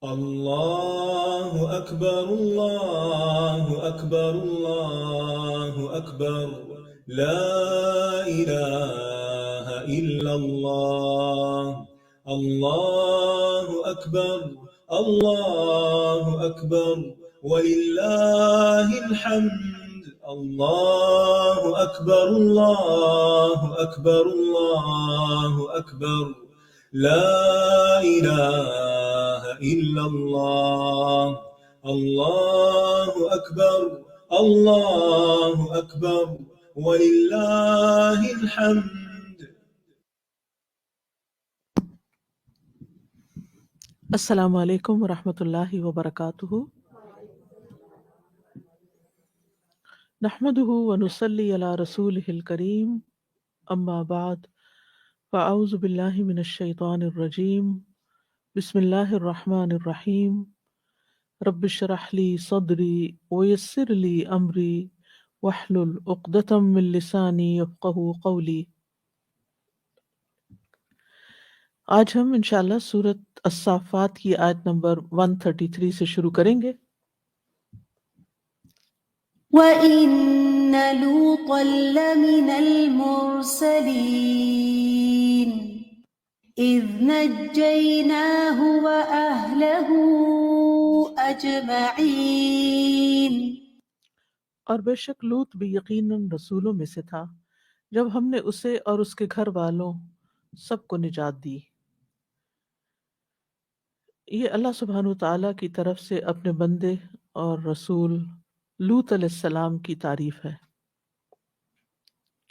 الله أكبر الله أكبر الله أكبر، لا إله إلا الله. الله أكبر الله أكبر ولله الحمد. الله أكبر الله أكبر الله أكبر، لا إله إلا الله. الله أكبر الله أكبر ولله الحمد. السلام علیکم ورحمۃ اللہ وبرکاتہ۔ نحمده ونصلی علی رسولہ الکریم، اما بعد فاعوذ باللہ من الشیطان الرجیم، بسم اللہ الرحمن الرحیم۔ رب اشرح لی صدری ویسر لی امری واحلل عقدۃ من لسانی یفقہوا قولی۔ آج ہم انشاءاللہ سورۃ الصافات کی آیت نمبر 133 سے شروع کریں گے۔ وَإِنَّ لُوطًا لَّمِنَ الْمُرْسَلِينَ إِذْ نَجَّيْنَاهُ وَأَهْلَهُ أَجْمَعِينَ۔ اور بے شک لوط بھی یقیناً رسولوں میں سے تھا جب ہم نے اسے اور اس کے گھر والوں سب کو نجات دی۔ یہ اللہ سبحانہ وتعالیٰ کی طرف سے اپنے بندے اور رسول لوط علیہ السلام کی تعریف ہے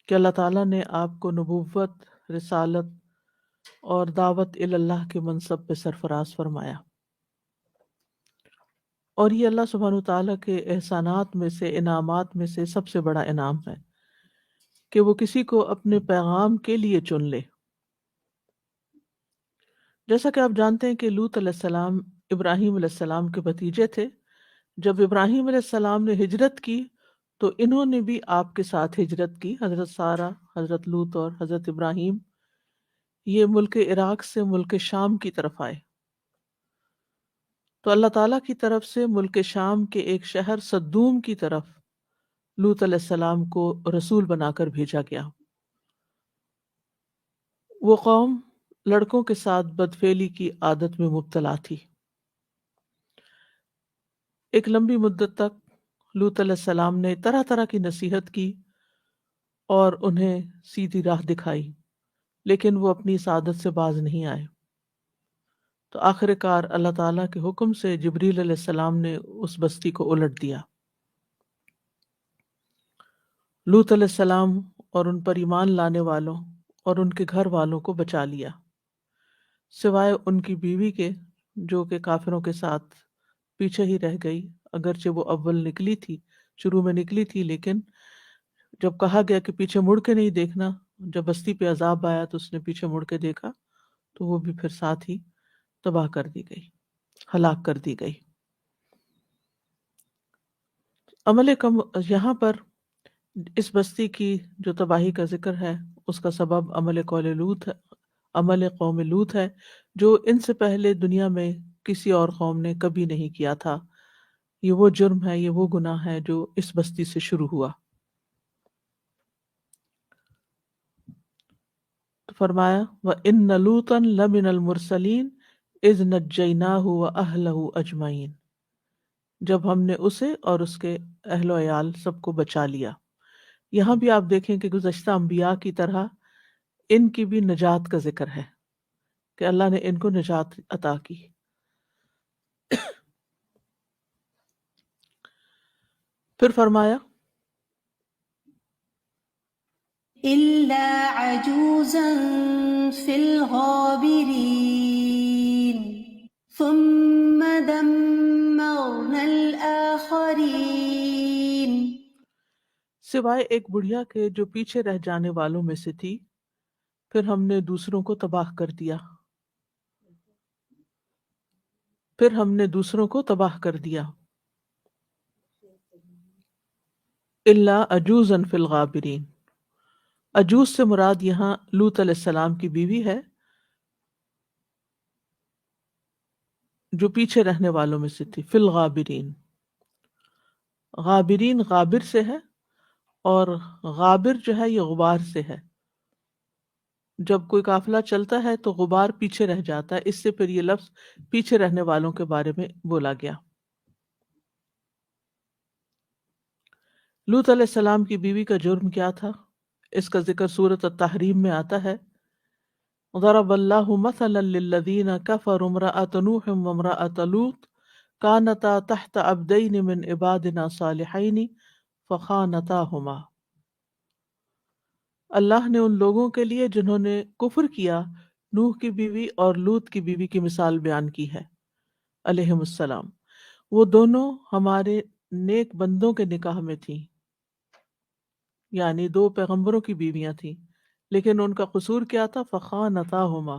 کہ اللہ تعالیٰ نے آپ کو نبوت، رسالت اور دعوت اللہ کے منصب پہ سرفراز فرمایا۔ اور یہ اللہ سبحانہ وتعالیٰ کے احسانات میں سے، انعامات میں سے سب سے بڑا انعام ہے کہ وہ کسی کو اپنے پیغام کے لیے چن لے۔ جیسا کہ آپ جانتے ہیں کہ لوط علیہ السلام ابراہیم علیہ السلام کے بھتیجے تھے۔ جب ابراہیم علیہ السلام نے ہجرت کی تو انہوں نے بھی آپ کے ساتھ ہجرت کی۔ حضرت سارہ، حضرت لوط اور حضرت ابراہیم یہ ملک عراق سے ملک شام کی طرف آئے۔ تو اللہ تعالیٰ کی طرف سے ملک شام کے ایک شہر صدوم کی طرف لوط علیہ السلام کو رسول بنا کر بھیجا گیا۔ وہ قوم لڑکوں کے ساتھ بدفعلی کی عادت میں مبتلا تھی۔ ایک لمبی مدت تک لوط علیہ السلام نے طرح طرح کی نصیحت کی اور انہیں سیدھی راہ دکھائی، لیکن وہ اپنی اس عادت سے باز نہیں آئے۔ تو آخر کار اللہ تعالیٰ کے حکم سے جبریل علیہ السلام نے اس بستی کو الٹ دیا۔ لوط علیہ السلام اور ان پر ایمان لانے والوں اور ان کے گھر والوں کو بچا لیا، سوائے ان کی بیوی کے جو کہ کافروں کے ساتھ پیچھے ہی رہ گئی۔ اگرچہ وہ اول نکلی تھی، شروع میں نکلی تھی، لیکن جب کہا گیا کہ پیچھے مڑ کے نہیں دیکھنا، جب بستی پہ عذاب آیا تو اس نے پیچھے مڑ کے دیکھا تو وہ بھی پھر ساتھ ہی تباہ کر دی گئی، ہلاک کر دی گئی۔ عمل کم یہاں پر اس بستی کی جو تباہی کا ذکر ہے اس کا سبب عمل قوم لوط ہے، جو ان سے پہلے دنیا میں کسی اور قوم نے کبھی نہیں کیا تھا۔ یہ وہ جرم ہے، یہ وہ گناہ ہے جو اس بستی سے شروع ہوا۔ تو فرمایا وَإِنَّ لُوطًا لَمِنَ الْمُرْسَلِينَ إِذْ نَجَّيْنَاهُ وَأَهْلَهُ أَجْمَعِينَ، جب ہم نے اسے اور اس کے اہل و عیال سب کو بچا لیا۔ یہاں بھی آپ دیکھیں کہ گزشتہ انبیاء کی طرح ان کی بھی نجات کا ذکر ہے کہ اللہ نے ان کو نجات عطا کی۔ پھر فرمایا إِلَّا عَجُوزًا فِي الْغَابِرِينَ ثُمَّ دَمَّرْنَا الْآخَرِينَ، سوائے ایک بڑھیا کے جو پیچھے رہ جانے والوں میں سے تھی، پھر ہم نے دوسروں کو تباہ کر دیا۔ الا عجوزا فی الغابرین، عجوز سے مراد یہاں لوط علیہ السلام کی بیوی ہے جو پیچھے رہنے والوں میں سے تھی. فی الغابرین، غابرین غابر سے ہے، اور غابر جو ہے یہ غبار سے ہے. جب کوئی قافلہ چلتا ہے تو غبار پیچھے رہ جاتا ہے، اس سے پھر یہ لفظ پیچھے رہنے والوں کے بارے میں بولا گیا. لوط علیہ السلام کی بیوی کا جرم کیا تھا؟ اس کا ذکر سورۃ التحریم میں آتا ہے. ضرب اللہ مثلا للذین کفروا امرأۃ نوح وامرأۃ لوط كانتا تحت عبدین من عبادنا صالحین فخانتاہما. اللہ نے ان لوگوں کے لیے جنہوں نے کفر کیا نوح کی بیوی اور لوط کی بیوی کی مثال بیان کی ہے علیہم السلام. وہ دونوں ہمارے نیک بندوں کے نکاح میں تھیں، یعنی دو پیغمبروں کی بیویاں تھیں، لیکن ان کا قصور کیا تھا؟ فخانتاہما،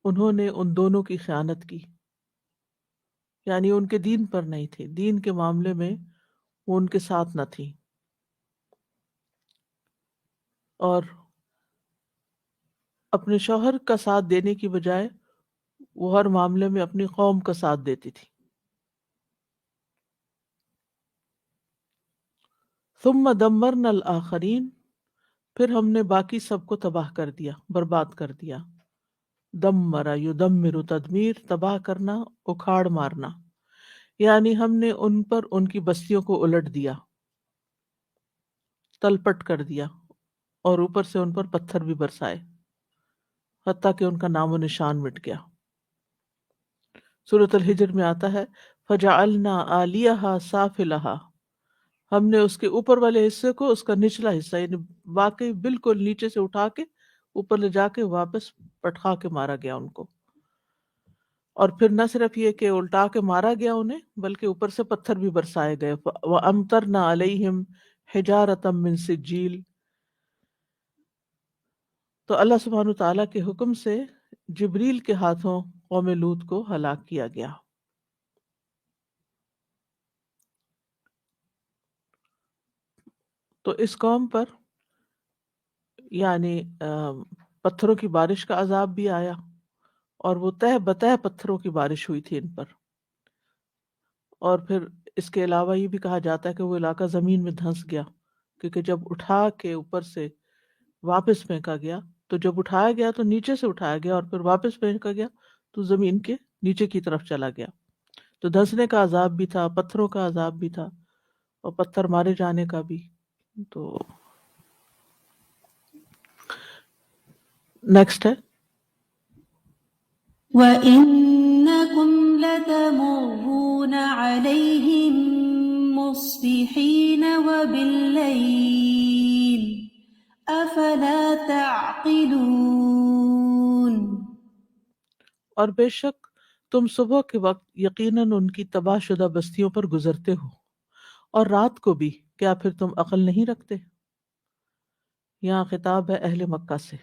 انہوں نے ان دونوں کی خیانت کی، یعنی ان کے دین پر نہیں تھے، دین کے معاملے میں وہ ان کے ساتھ نہ تھی، اور اپنے شوہر کا ساتھ دینے کی بجائے وہ ہر معاملے میں اپنی قوم کا ساتھ دیتی تھی. ثم دمرنا الآخرین، پھر ہم نے باقی سب کو تباہ کر دیا، برباد کر دیا. دمر یدمر تدمیر، تباہ کرنا، اکھاڑ مارنا، یعنی ہم نے ان پر ان کی بستیوں کو الٹ دیا، تلپٹ کر دیا، اور اوپر سے ان پر پتھر بھی برسائے حتیٰ کہ ان کا نام و نشان مٹ گیا. سورۃ الحجر میں آتا ہے فجعلنا عالیہا سافلہا، ہم نے اس کے اوپر والے حصے کو اس کا نچلا حصہ یعنی واقعی بالکل نیچے سے اٹھا کے اوپر لے جا کے واپس پٹخا کے مارا گیا ان کو. اور پھر نہ صرف یہ کہ الٹا کے مارا گیا انہیں، بلکہ اوپر سے پتھر بھی برسائے گئے. وَأَمْطَرْنَا عَلَيْهِمْ حِجَارَةً مِّن سِجِّيلٍ، تو اللہ سبحانہ تعالیٰ کے حکم سے جبریل کے ہاتھوں قوم لوط کو ہلاک کیا گیا. تو اس قوم پر یعنی پتھروں کی بارش کا عذاب بھی آیا، اور وہ تہ بتہ پتھروں کی بارش ہوئی تھی ان پر. اور پھر اس کے علاوہ یہ بھی کہا جاتا ہے کہ وہ علاقہ زمین میں دھنس گیا، کیونکہ جب اٹھا کے اوپر سے واپس پھینکا گیا، تو جب اٹھایا گیا تو نیچے سے اٹھایا گیا، اور پھر واپس پھینکا گیا تو زمین کے نیچے کی طرف چلا گیا. تو دھنسنے کا عذاب بھی تھا، پتھروں کا عذاب بھی تھا، اور پتھر مارے جانے کا بھی. تو نیکسٹ ہے وَإِنَّكُمْ لَتَمُرُّونَ عَلَيْهِمْ مُصْبِحِينَ وَبِاللَّيْلِ أَفَلَا تَعْقِلُونَ. اور بے شک تم صبح کے وقت یقیناً ان کی تباہ شدہ بستیوں پر گزرتے ہو، اور رات کو بھی، کیا پھر تم عقل نہیں رکھتے؟ یہاں خطاب ہے اہل مکہ سے،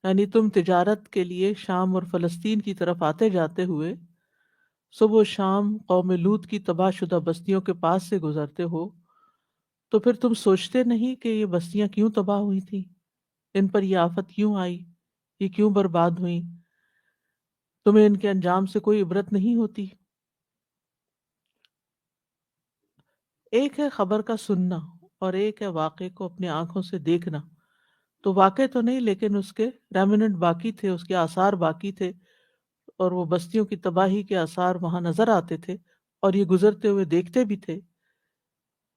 یعنی تم تجارت کے لیے شام اور فلسطین کی طرف آتے جاتے ہوئے صبح و شام قوم لوط کی تباہ شدہ بستیوں کے پاس سے گزرتے ہو، تو پھر تم سوچتے نہیں کہ یہ بستیاں کیوں تباہ ہوئی تھیں، ان پر یہ آفت کیوں آئی، یہ کیوں برباد ہوئیں؟ تمہیں ان کے انجام سے کوئی عبرت نہیں ہوتی؟ ایک ہے خبر کا سننا اور ایک ہے واقعے کو اپنی آنکھوں سے دیکھنا. تو واقع تو نہیں، لیکن اس کے ریمننٹ باقی تھے، اس کے آثار باقی تھے، اور وہ بستیوں کی تباہی کے آثار وہاں نظر آتے تھے، اور یہ گزرتے ہوئے دیکھتے بھی تھے.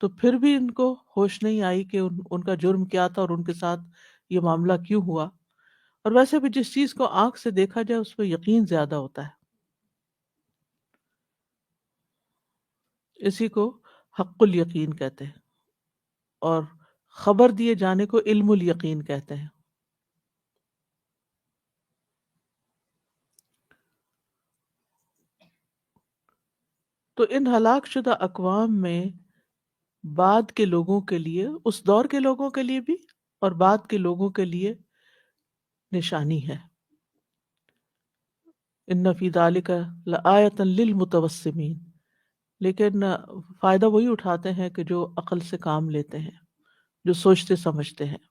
تو پھر بھی ان کو ہوش نہیں آئی کہ ان کا جرم کیا تھا اور ان کے ساتھ یہ معاملہ کیوں ہوا. اور ویسے بھی جس چیز کو آنکھ سے دیکھا جائے اس پہ یقین زیادہ ہوتا ہے، اسی کو حق الیقین کہتے ہیں، اور خبر دیے جانے کو علم الیقین کہتے ہیں. تو ان ہلاک شدہ اقوام میں بعد کے لوگوں کے لیے، اس دور کے لوگوں کے لیے بھی اور بعد کے لوگوں کے لیے نشانی ہے. ان فی ذلک لآیۃ للمتوسمین، لیکن فائدہ وہی اٹھاتے ہیں کہ جو عقل سے کام لیتے ہیں، جو سوچتے سمجھتے ہیں.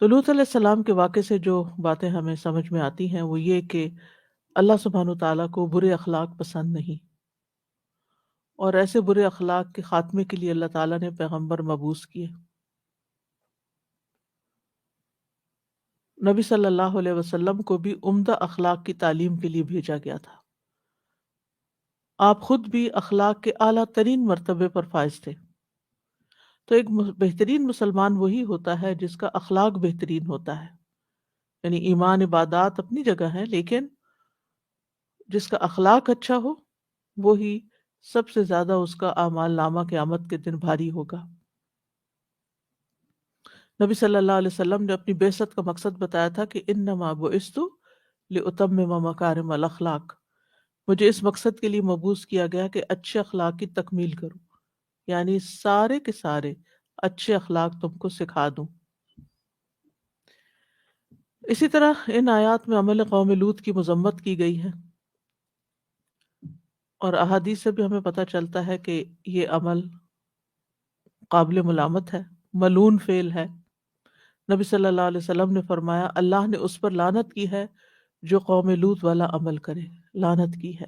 تو لوط علیہ السلام کے واقعے سے جو باتیں ہمیں سمجھ میں آتی ہیں وہ یہ کہ اللہ سبحانہ تعالیٰ کو برے اخلاق پسند نہیں، اور ایسے برے اخلاق کے خاتمے کے لیے اللہ تعالیٰ نے پیغمبر مبعوث کیے۔ نبی صلی اللہ علیہ وسلم کو بھی عمدہ اخلاق کی تعلیم کے لیے بھیجا گیا تھا۔ آپ خود بھی اخلاق کے اعلیٰ ترین مرتبے پر فائز تھے۔ تو ایک بہترین مسلمان وہی ہوتا ہے جس کا اخلاق بہترین ہوتا ہے، یعنی ایمان عبادات اپنی جگہ ہے، لیکن جس کا اخلاق اچھا ہو وہی سب سے زیادہ اس کا اعمال نامہ قیامت کے دن بھاری ہوگا۔ نبی صلی اللہ علیہ وسلم نے اپنی بعثت کا مقصد بتایا تھا کہ انما بعثت لاتمم مکارم الاخلاق، مجھے اس مقصد کے لیے مبعوث کیا گیا کہ اچھے اخلاق کی تکمیل کروں، یعنی سارے کے سارے اچھے اخلاق تم کو سکھا دوں۔ اسی طرح ان آیات میں عمل قوم لوط کی مذمت کی گئی ہے، اور احادیث سے بھی ہمیں پتہ چلتا ہے کہ یہ عمل قابل ملامت ہے، ملعون فعل ہے۔ نبی صلی اللہ علیہ وسلم نے فرمایا اللہ نے اس پر لعنت کی ہے جو قوم لوط والا عمل کرے، لعنت کی ہے۔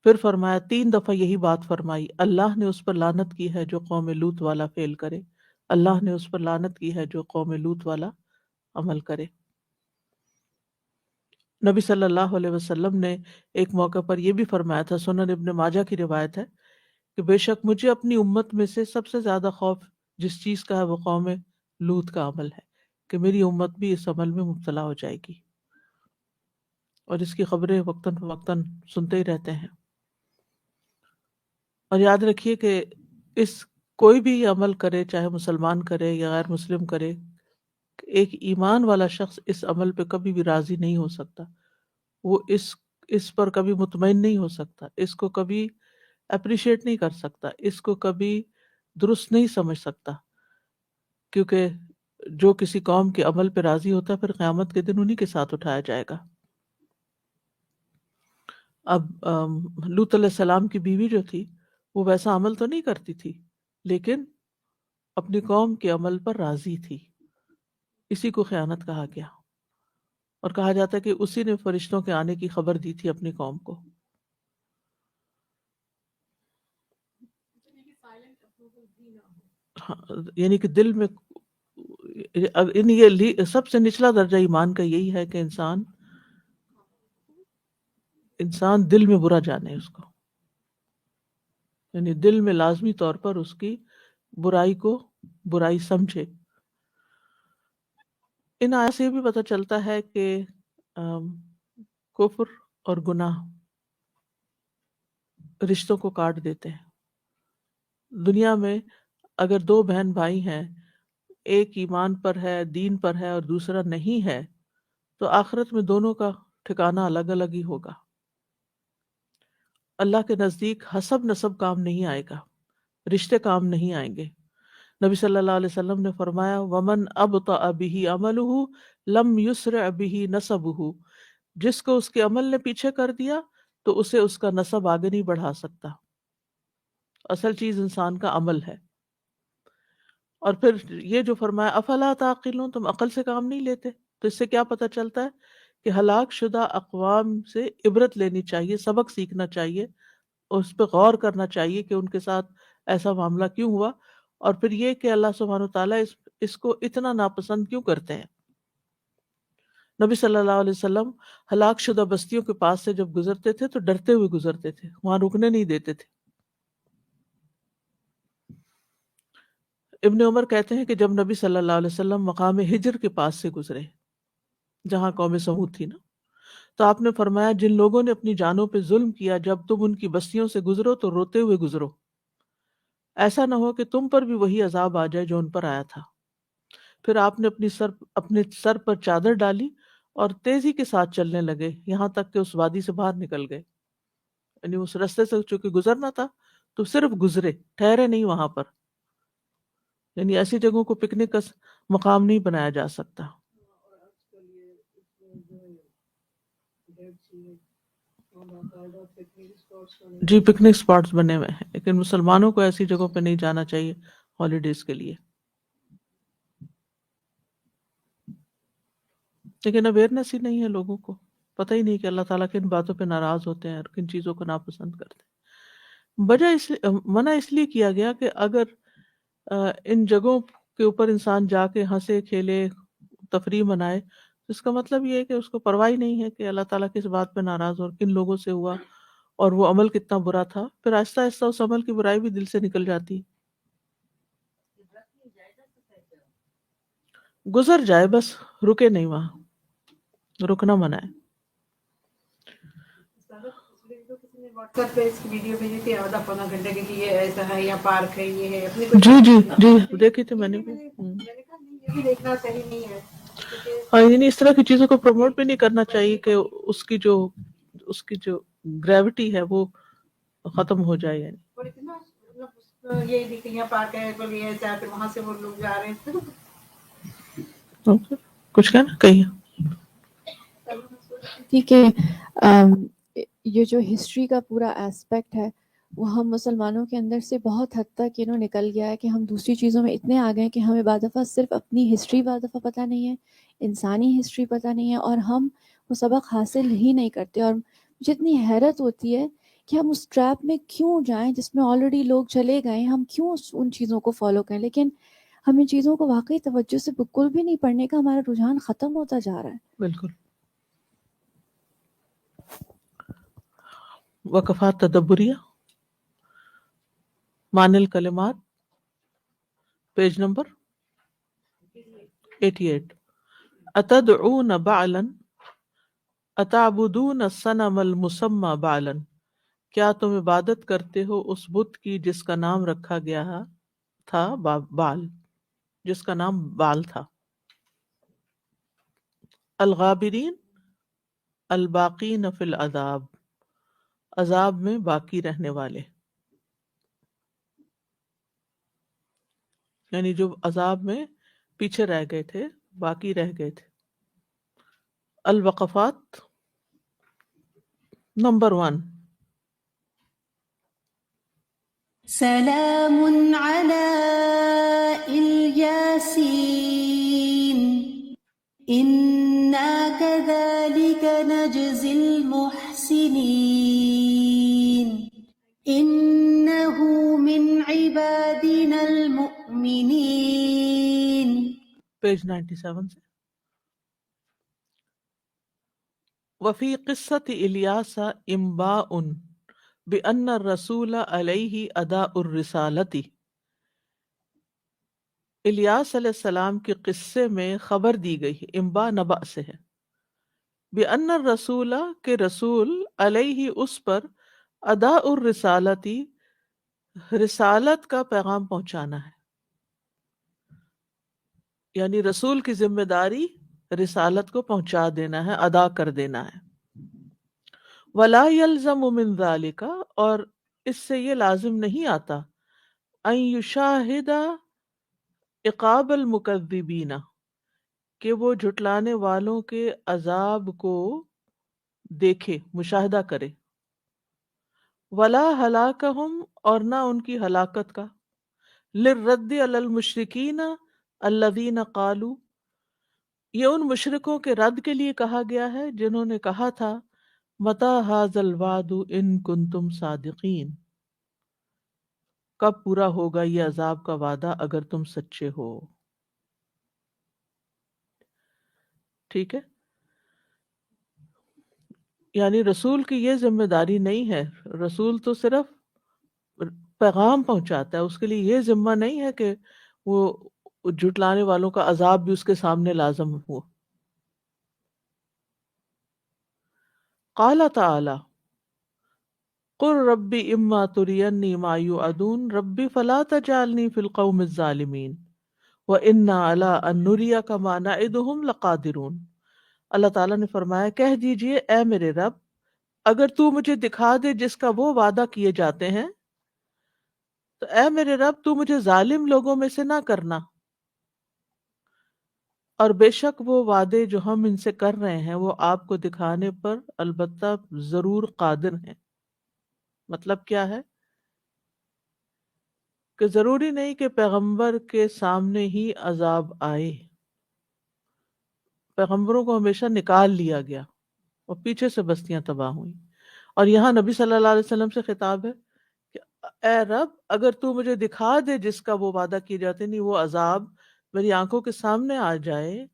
پھر فرمایا 3 دفعہ یہی بات فرمائی، اللہ نے اس پر لعنت کی ہے جو قوم لوط والا فعل کرے، اللہ نے اس پر لعنت کی ہے جو قوم لوط والا عمل کرے۔ نبی صلی اللہ علیہ وسلم نے ایک موقع پر یہ بھی فرمایا تھا، سنن ابن ماجہ کی روایت ہے کہ بے شک مجھے اپنی امت میں سے سب سے زیادہ خوف جس چیز کا ہے وہ قوم لوط کا عمل ہے، کہ میری امت بھی اس عمل میں مبتلا ہو جائے گی، اور اس کی خبریں وقتاً فوقتاً سنتے ہی رہتے ہیں۔ اور یاد رکھیے کہ کوئی بھی یہ عمل کرے، چاہے مسلمان کرے یا غیر مسلم کرے، ایک ایمان والا شخص اس عمل پہ کبھی بھی راضی نہیں ہو سکتا، وہ اس پر کبھی مطمئن نہیں ہو سکتا، اس کو کبھی اپریشیٹ نہیں کر سکتا، اس کو کبھی درست نہیں سمجھ سکتا، کیونکہ جو کسی قوم کے عمل پہ راضی ہوتا ہے پھر قیامت کے دن انہی کے ساتھ اٹھایا جائے گا۔ اب لوط علیہ السلام کی بیوی جو تھی وہ ویسا عمل تو نہیں کرتی تھی، لیکن اپنی قوم کے عمل پر راضی تھی، اسی کو خیانت کہا گیا، اور کہا جاتا ہے کہ اسی نے فرشتوں کے آنے کی خبر دی تھی اپنی قوم کو۔ یعنی کہ دل میں یہ سب سے نچلا درجہ ایمان کا یہی ہے کہ انسان دل میں برا جانے اس کو، یعنی دل میں لازمی طور پر اس کی برائی کو برائی سمجھے۔ ان آیات سے یہ بھی پتہ چلتا ہے کہ کفر اور گناہ رشتوں کو کاٹ دیتے ہیں۔ دنیا میں اگر 2 بہن بھائی ہیں، ایک ایمان پر ہے، دین پر ہے، اور دوسرا نہیں ہے، تو آخرت میں دونوں کا ٹھکانہ الگ الگ ہی ہوگا۔ اللہ کے نزدیک حسب نسب کام نہیں آئے گا، رشتے کام نہیں آئیں گے۔ نبی صلی اللہ علیہ وسلم نے فرمایا وَمَنْ أَبْطَأَ بِهِ عَمَلُهُ لَمْ يُسْرِعْ بِهِ نَسَبُهُ، جس کو اس کے عمل نے پیچھے کر دیا تو اسے اس کا نسب آگے نہیں بڑھا سکتا۔ اصل چیز انسان کا عمل ہے۔ اور پھر یہ جو فرمایا افلا تعقلون، تم عقل سے کام نہیں لیتے، تو اس سے کیا پتہ چلتا ہے کہ ہلاک شدہ اقوام سے عبرت لینی چاہیے، سبق سیکھنا چاہیے، اس پہ غور کرنا چاہیے کہ ان کے ساتھ ایسا معاملہ کیوں ہوا، اور پھر یہ کہ اللہ سبحانہ وتعالیٰ اس کو اتنا ناپسند کیوں کرتے ہیں۔ نبی صلی اللہ علیہ وسلم ہلاک شدہ بستیوں کے پاس سے جب گزرتے تھے تو ڈرتے ہوئے گزرتے تھے، وہاں رکنے نہیں دیتے تھے۔ ابن عمر کہتے ہیں کہ جب نبی صلی اللہ علیہ وسلم مقام ہجر کے پاس سے گزرے، جہاں قوم سمود تھی نا، تو آپ نے فرمایا جن لوگوں نے اپنی جانوں پہ ظلم کیا، جب تم ان کی بستیوں سے گزرو تو روتے ہوئے گزرو، ایسا نہ ہو کہ تم پر بھی وہی عذاب آ جائے جو ان پر آیا تھا۔ پھر آپ نے اپنے سر پر چادر ڈالی اور تیزی کے ساتھ چلنے لگے یہاں تک کہ اس وادی سے باہر نکل گئے، یعنی اس رستے سے چونکہ گزرنا تھا تو صرف گزرے، ٹھہرے نہیں وہاں پر، یعنی ایسی جگہوں کو پکنک کا مقام نہیں بنایا جا سکتا۔ جی پکنک سپاٹس بنے ہوئے ہیں، لیکن مسلمانوں کو ایسی جگہوں پہ نہیں جانا چاہیے ہالیڈیز کے لیے۔ لیکن اویئرنیس ہی نہیں ہے لوگوں کو، پتہ ہی نہیں کہ اللہ تعالیٰ کن باتوں پہ ناراض ہوتے ہیں اور کن چیزوں کو ناپسند کرتے ہیں۔ منع اس لیے کیا گیا کہ اگر ان جگہوں کے اوپر انسان جا کے ہنسے کھیلے تفریح منائے، اس کا مطلب یہ ہے کہ اس کو پرواہ نہیں ہے کہ اللہ تعالیٰ کس بات پہ ناراض اور کن لوگوں سے ہوا اور وہ عمل کتنا برا تھا، پھر آہستہ آہستہ اس عمل کی برائی بھی دل سے نکل جاتی ہے، گزر جائے، بس رکے نہیں وہاں، رکنا منع ہے۔ واٹس ایپ پہ اس کی ویڈیو بھیجی تھی آدھا پونا گھنٹے کی کہ یہ ایسا ہے یا پارک ہے یہ ہے اپنی جی جی جی دیکھی تھی میں نے بھی۔ میں نے کہا نہیں یہ بھی دیکھنا صحیح نہیں ہے کیونکہ ہاں، یعنی اس طرح کی چیزوں کو پروموٹ بھی نہیں کرنا چاہیے کہ اس کی جو گریوٹی ہے وہ ختم ہو جائے، یعنی اور اتنا مطلب یہی دیکھ یہاں پارک ہے بول یہ ایسا پھر وہاں سے وہ لوگ جا رہے ہیں کچھ کہنا کہیں۔ ٹھیک ہے، یہ جو ہسٹری کا پورا اسپیکٹ ہے وہ ہم مسلمانوں کے اندر سے بہت حد تک نکل گیا ہے کہ ہم دوسری چیزوں میں اتنے آ گئے ہیں کہ ہمیں بعض دفعہ صرف اپنی ہسٹری بعض دفعہ پتہ نہیں ہے، انسانی ہسٹری پتہ نہیں ہے، اور ہم وہ سبق حاصل ہی نہیں کرتے۔ اور مجھے اتنی حیرت ہوتی ہے کہ ہم اس ٹریپ میں کیوں جائیں جس میں آلریڈی لوگ چلے گئے، ہم کیوں ان چیزوں کو فالو کریں، لیکن ہم ان چیزوں کو واقعی توجہ سے بالکل بھی نہیں پڑھنے کا ہمارا رجحان ختم ہوتا جا رہا ہے۔ بالکل۔ وقفات تدبریہ، معنی الکلمات، پیج نمبر 88۔ اتدعون بعلا اتعبدون الصنم المسمى بعلا، کیا تم عبادت کرتے ہو اس بت کی جس کا نام رکھا گیا تھا بال، جس کا نام بال تھا۔ الغابرین الباقین فی العذاب، عذاب میں باقی رہنے والے، یعنی جو عذاب میں پیچھے رہ گئے تھے، باقی رہ گئے تھے۔ الوقفات نمبر 1۔ سلام على الياسين إنا كذلك نجزي المحسنين إنه من عبادنا المؤمنين۔ پیج 97 سے۔ وفی قصۃ الیاس انباء بأن الرسول علیہ اداء الرسالۃ، الیاس علیہ السلام کے قصے میں خبر دی گئی، انباء نبأ سے ہے، بأن الرسول کے رسول علیہ اس پر اداء الرسالۃ رسالت کا پیغام پہنچانا ہے، یعنی رسول کی ذمہ داری رسالت کو پہنچا دینا ہے، ادا کر دینا ہے۔ ولا يلزم من ذلك، اور اس سے یہ لازم نہیں آتا، ان یشاہد عقاب المکذبین، کہ وہ جھٹلانے والوں کے عذاب کو دیکھے، مشاہدہ کرے، ولا ہلاکہم، اور نہ ان کی ہلاکت کا، للرد علی المشرکین الذین قالوا، یہ ان مشرکوں کے رد کے لیے کہا گیا ہے جنہوں نے کہا تھا متی ھذا الوعد ان کنتم صادقین، کب پورا ہوگا یہ عذاب کا وعدہ اگر تم سچے ہو۔ ٹھیک ہے، یعنی رسول کی یہ ذمہ داری نہیں ہے، رسول تو صرف پیغام پہنچاتا ہے، اس کے لیے یہ ذمہ نہیں ہے کہ وہ جھٹلانے والوں کا عذاب بھی اس کے سامنے لازم ہو۔ قال تعالی قل رب اما ترینی ما یوعدون رب فلا تجعلنی فی القوم الظالمین وَإِنَّا عَلَىٰ أَن نُرِيَكَ مَا نَعِدُهُمْ لَقَادِرُونَ، اللہ تعالیٰ نے فرمایا کہہ دیجئے اے میرے رب، اگر تو مجھے دکھا دے جس کا وہ وعدہ کیے جاتے ہیں تو اے میرے رب تو مجھے ظالم لوگوں میں سے نہ کرنا، اور بے شک وہ وعدے جو ہم ان سے کر رہے ہیں وہ آپ کو دکھانے پر البتہ ضرور قادر ہیں۔ مطلب کیا ہے کہ ضروری نہیں کہ پیغمبر کے سامنے ہی عذاب آئے، پیغمبروں کو ہمیشہ نکال لیا گیا اور پیچھے سے بستیاں تباہ ہوئیں. اور یہاں نبی صلی اللہ علیہ وسلم سے خطاب ہے کہ اے رب اگر تو مجھے دکھا دے جس کا وہ وعدہ کیے جاتے نہیں، وہ عذاب میری آنکھوں کے سامنے آ جائے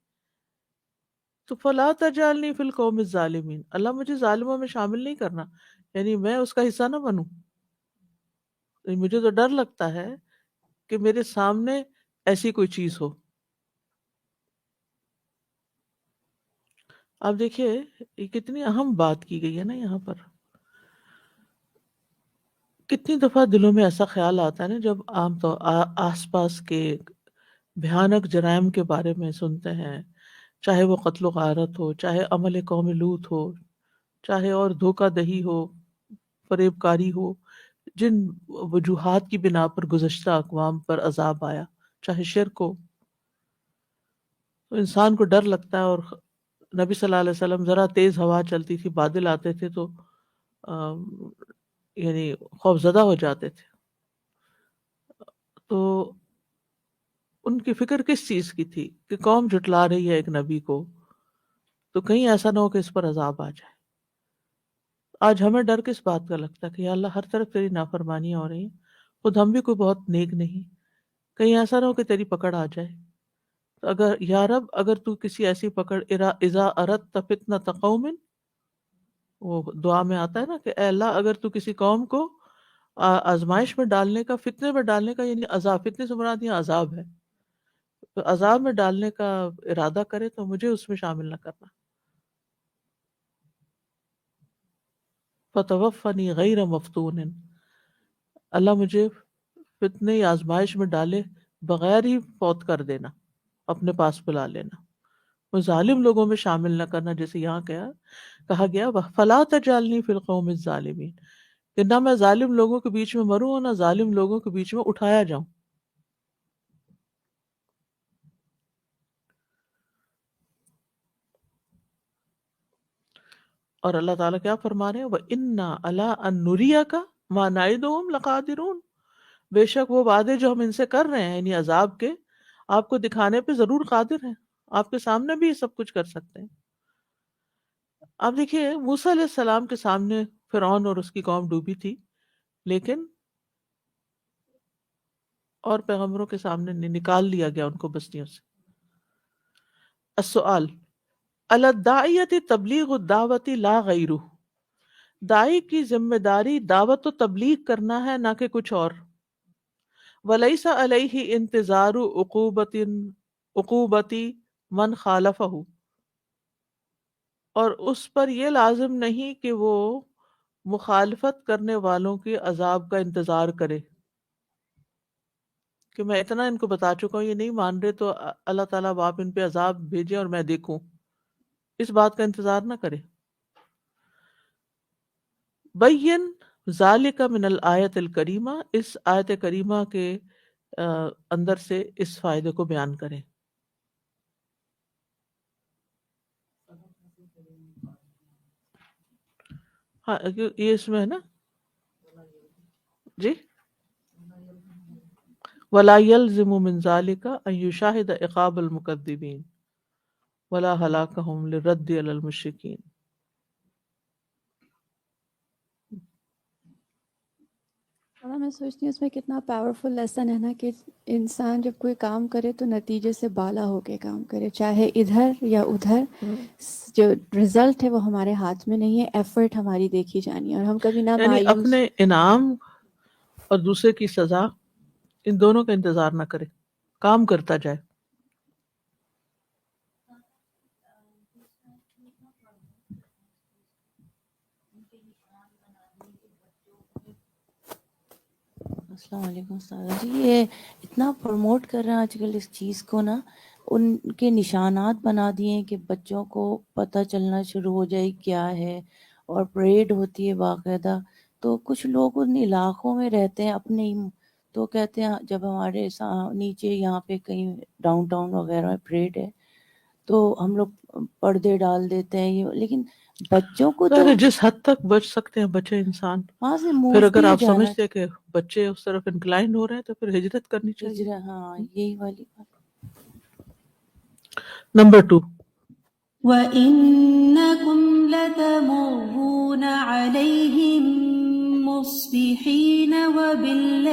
تو فلا تجعلنی فی القوم الظالمین، اللہ مجھے ظالموں میں شامل نہیں کرنا، یعنی میں اس کا حصہ نہ بنوں. مجھے تو ڈر لگتا ہے کہ میرے سامنے ایسی کوئی چیز ہو. آپ دیکھیے یہ کتنی اہم بات کی گئی ہے نا یہاں پر. کتنی دفعہ دلوں میں ایسا خیال آتا ہے نا جب عام طور آس پاس کے بھیانک جرائم کے بارے میں سنتے ہیں، چاہے وہ قتل و غارت ہو، چاہے عمل قوم لوط ہو، چاہے اور دھوکہ دہی ہو، فریب کاری ہو، جن وجوہات کی بنا پر گزشتہ اقوام پر عذاب آیا، چاہے شرک ہو، تو انسان کو ڈر لگتا ہے. اور نبی صلی اللہ علیہ وسلم ذرا تیز ہوا چلتی تھی، بادل آتے تھے تو یعنی خوف زدہ ہو جاتے تھے. تو ان کی فکر کس چیز کی تھی کہ قوم جھٹلا رہی ہے ایک نبی کو، تو کہیں ایسا نہ ہو کہ اس پر عذاب آ جائے. آج ہمیں ڈر کس بات کا لگتا ہے کہ یا اللہ ہر طرف تیری نافرمانیاں ہو رہی ہیں، خود ہم بھی کوئی بہت نیک نہیں، کہیں ایسا نہ ہو کہ تیری پکڑ آ جائے. تو اگر یا رب اگر تو کسی ایسی پکڑ اذا اردت فتنۃ قوم، وہ دعا میں آتا ہے نا کہ اے اللہ اگر تو کسی قوم کو آزمائش میں ڈالنے کا، فتنے میں ڈالنے کا، یعنی عذاب، فتنے سے مراد یہاں عذاب ہے، تو عذاب میں ڈالنے کا ارادہ کرے تو مجھے اس میں شامل نہ کرنا. فتوفنی غیر مفتون، اللہ مجھے فتنے یا آزمائش میں ڈالے بغیر ہی فوت کر دینا، اپنے پاس بلا لینا، وہ ظالم لوگوں میں شامل نہ کرنا. جیسے یہاں کہا گیا فلا تجعلنی فی القوم الظالمین، کہ نہ میں ظالم لوگوں کے بیچ میں مروں اور نہ ظالم لوگوں کے بیچ میں اٹھایا جاؤں. اور اللہ تعالیٰ کیا فرما رہے ہیں، وَإِنَّا عَلَىٰ أَن نُرِيَكَ مَا نَعِدُهُمْ لَقَادِرُونَ، بے شک وہ وعدے جو ہم ان سے کر رہے ہیں یعنی عذاب کے، آپ کو دکھانے پہ ضرور قادر ہیں، آپ کے سامنے بھی یہ سب کچھ کر سکتے ہیں. آپ دیکھیے موسیٰ علیہ السلام کے سامنے فرعون اور اس کی قوم ڈوبی تھی، لیکن اور پیغمبروں کے سامنے نکال لیا گیا ان کو بستیوں سے. السؤال علی الداعیۃ تبلیغ الدعوۃ لا غیرہ، داعی کی ذمہ داری دعوت و تبلیغ کرنا ہے نہ کہ کچھ اور. ولیس علیہ انتظار عقوبۃ من خالفہ، اور اس پر یہ لازم نہیں کہ وہ مخالفت کرنے والوں کے عذاب کا انتظار کرے، کہ میں اتنا ان کو بتا چکا ہوں یہ نہیں مان رہے تو اللہ تعالیٰ اب آپ ان پہ عذاب بھیجیں اور میں دیکھوں، اس بات کا انتظار نہ کرے. بین ذالک من الآیت الکریمہ، اس آیت کریمہ کے اندر سے اس فائدے کو بیان کریں. ہاں یہ اس میں ہے نا جی، ولا يلزم من ذلك ان يشاهد عقاب المكذبين ولا هلاكهم للرد على المشركين. میں سوچتی ہوں اس میں کتنا پاورفل لیسن ہے نا کہ انسان جب کوئی کام کرے تو نتیجے سے بالا ہو کے کام کرے، چاہے ادھر یا ادھر، جو رزلٹ ہے وہ ہمارے ہاتھ میں نہیں ہے، ایفرٹ ہماری دیکھی جانی ہے، اور ہم کبھی نہ یعنی مایوس اپنے انعام اور دوسرے کی سزا ان دونوں کا انتظار نہ کرے، کام کرتا جائے. السلام علیکم استاد جی. یہ اتنا پروموٹ کر رہے ہیں آج کل اس چیز کو نا، ان کے نشانات بنا دیے ہیں کہ بچوں کو پتہ چلنا شروع ہو جائے کیا ہے، اور پریڈ ہوتی ہے باقاعدہ. تو کچھ لوگ ان علاقوں میں رہتے ہیں اپنے ہی، تو کہتے ہیں جب ہمارے نیچے یہاں پہ کہیں ڈاؤن ٹاؤن وغیرہ میں پریڈ ہے تو ہم لوگ پردے ڈال دیتے ہیں یہ، لیکن بچوں کو تو جس حد تک بچ سکتے ہیں بچے انسان. وہاں سے موو پھر اگر بھی آپ جانا سمجھتے ہیں کہ بچے اس طرف انکلائن ہو رہے ہیں تو پھر ہجرت کرنی چاہیے. ہاں یہی والی بات. نمبر 2، وَإِنَّكُمْ لَتَمُرُّونَ عَلَيْهِمْ مُصْبِحِينَ وَبِاللَّيْلِ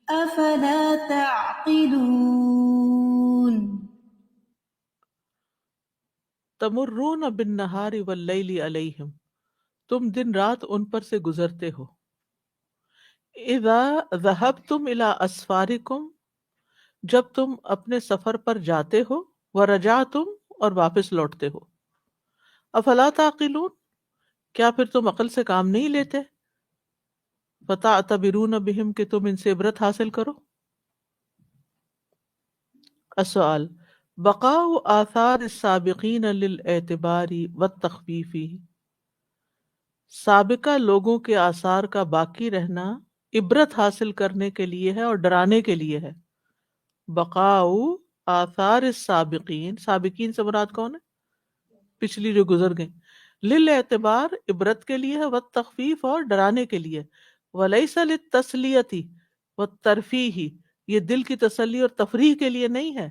أَفَلَا تَعْقِلُونَ. تمرون بالنہار واللیل علیہم، تم دن رات ان پر سے گزرتے ہو. اذا ذہبتم الی اسفارکم، جب تم اپنے سفر پر جاتے ہو، ورجعتم اور واپس لوٹتے ہو. افلا تعقلون، کیا پھر تم عقل سے کام نہیں لیتے؟ فتعتبرون بہم، کہ تم ان سے عبرت حاصل کرو. السؤال، بقاء آثار السابقین للاعتبار والتخفیف، سابقہ لوگوں کے آثار کا باقی رہنا عبرت حاصل کرنے کے لیے ہے اور ڈرانے کے لیے ہے. بقاء آثار السابقین، سابقین سے مراد کون ہے؟ پچھلی جو گزر گئیں. للاعتبار، عبرت کے لیے ہے، والتخفیف اور ڈرانے کے لیے. ولیس للتسلیۃ والترفیہ، یہ دل کی تسلی اور تفریح کے لیے نہیں ہے.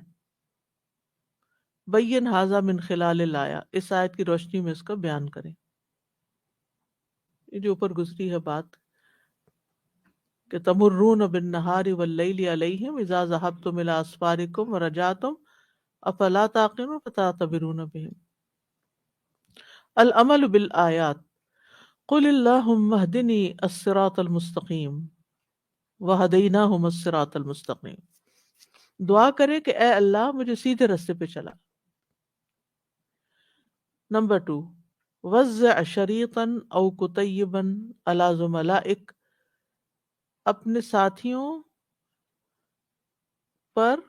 بین ھذا من خلال الآیہ، اس آیت کی روشنی میں اس کا بیان کریں. یہ جو اوپر گزری ہے بات کہ تمرون بالنہار واللیل علیہم اذا ذہبتم الی اسفارکم ورجعتم افلا تعقلون فتعتبرون بہم. العمل بالآیات، قل اللہم اہدنی الصراط المستقیم وہدیناہم الصراط المستقیم. دعا کرے کہ اے اللہ مجھے سیدھے رستے پہ چلا. نمبر 2، وزع شریطا او کتیبا علی زملائک، اپنے ساتھیوں پر،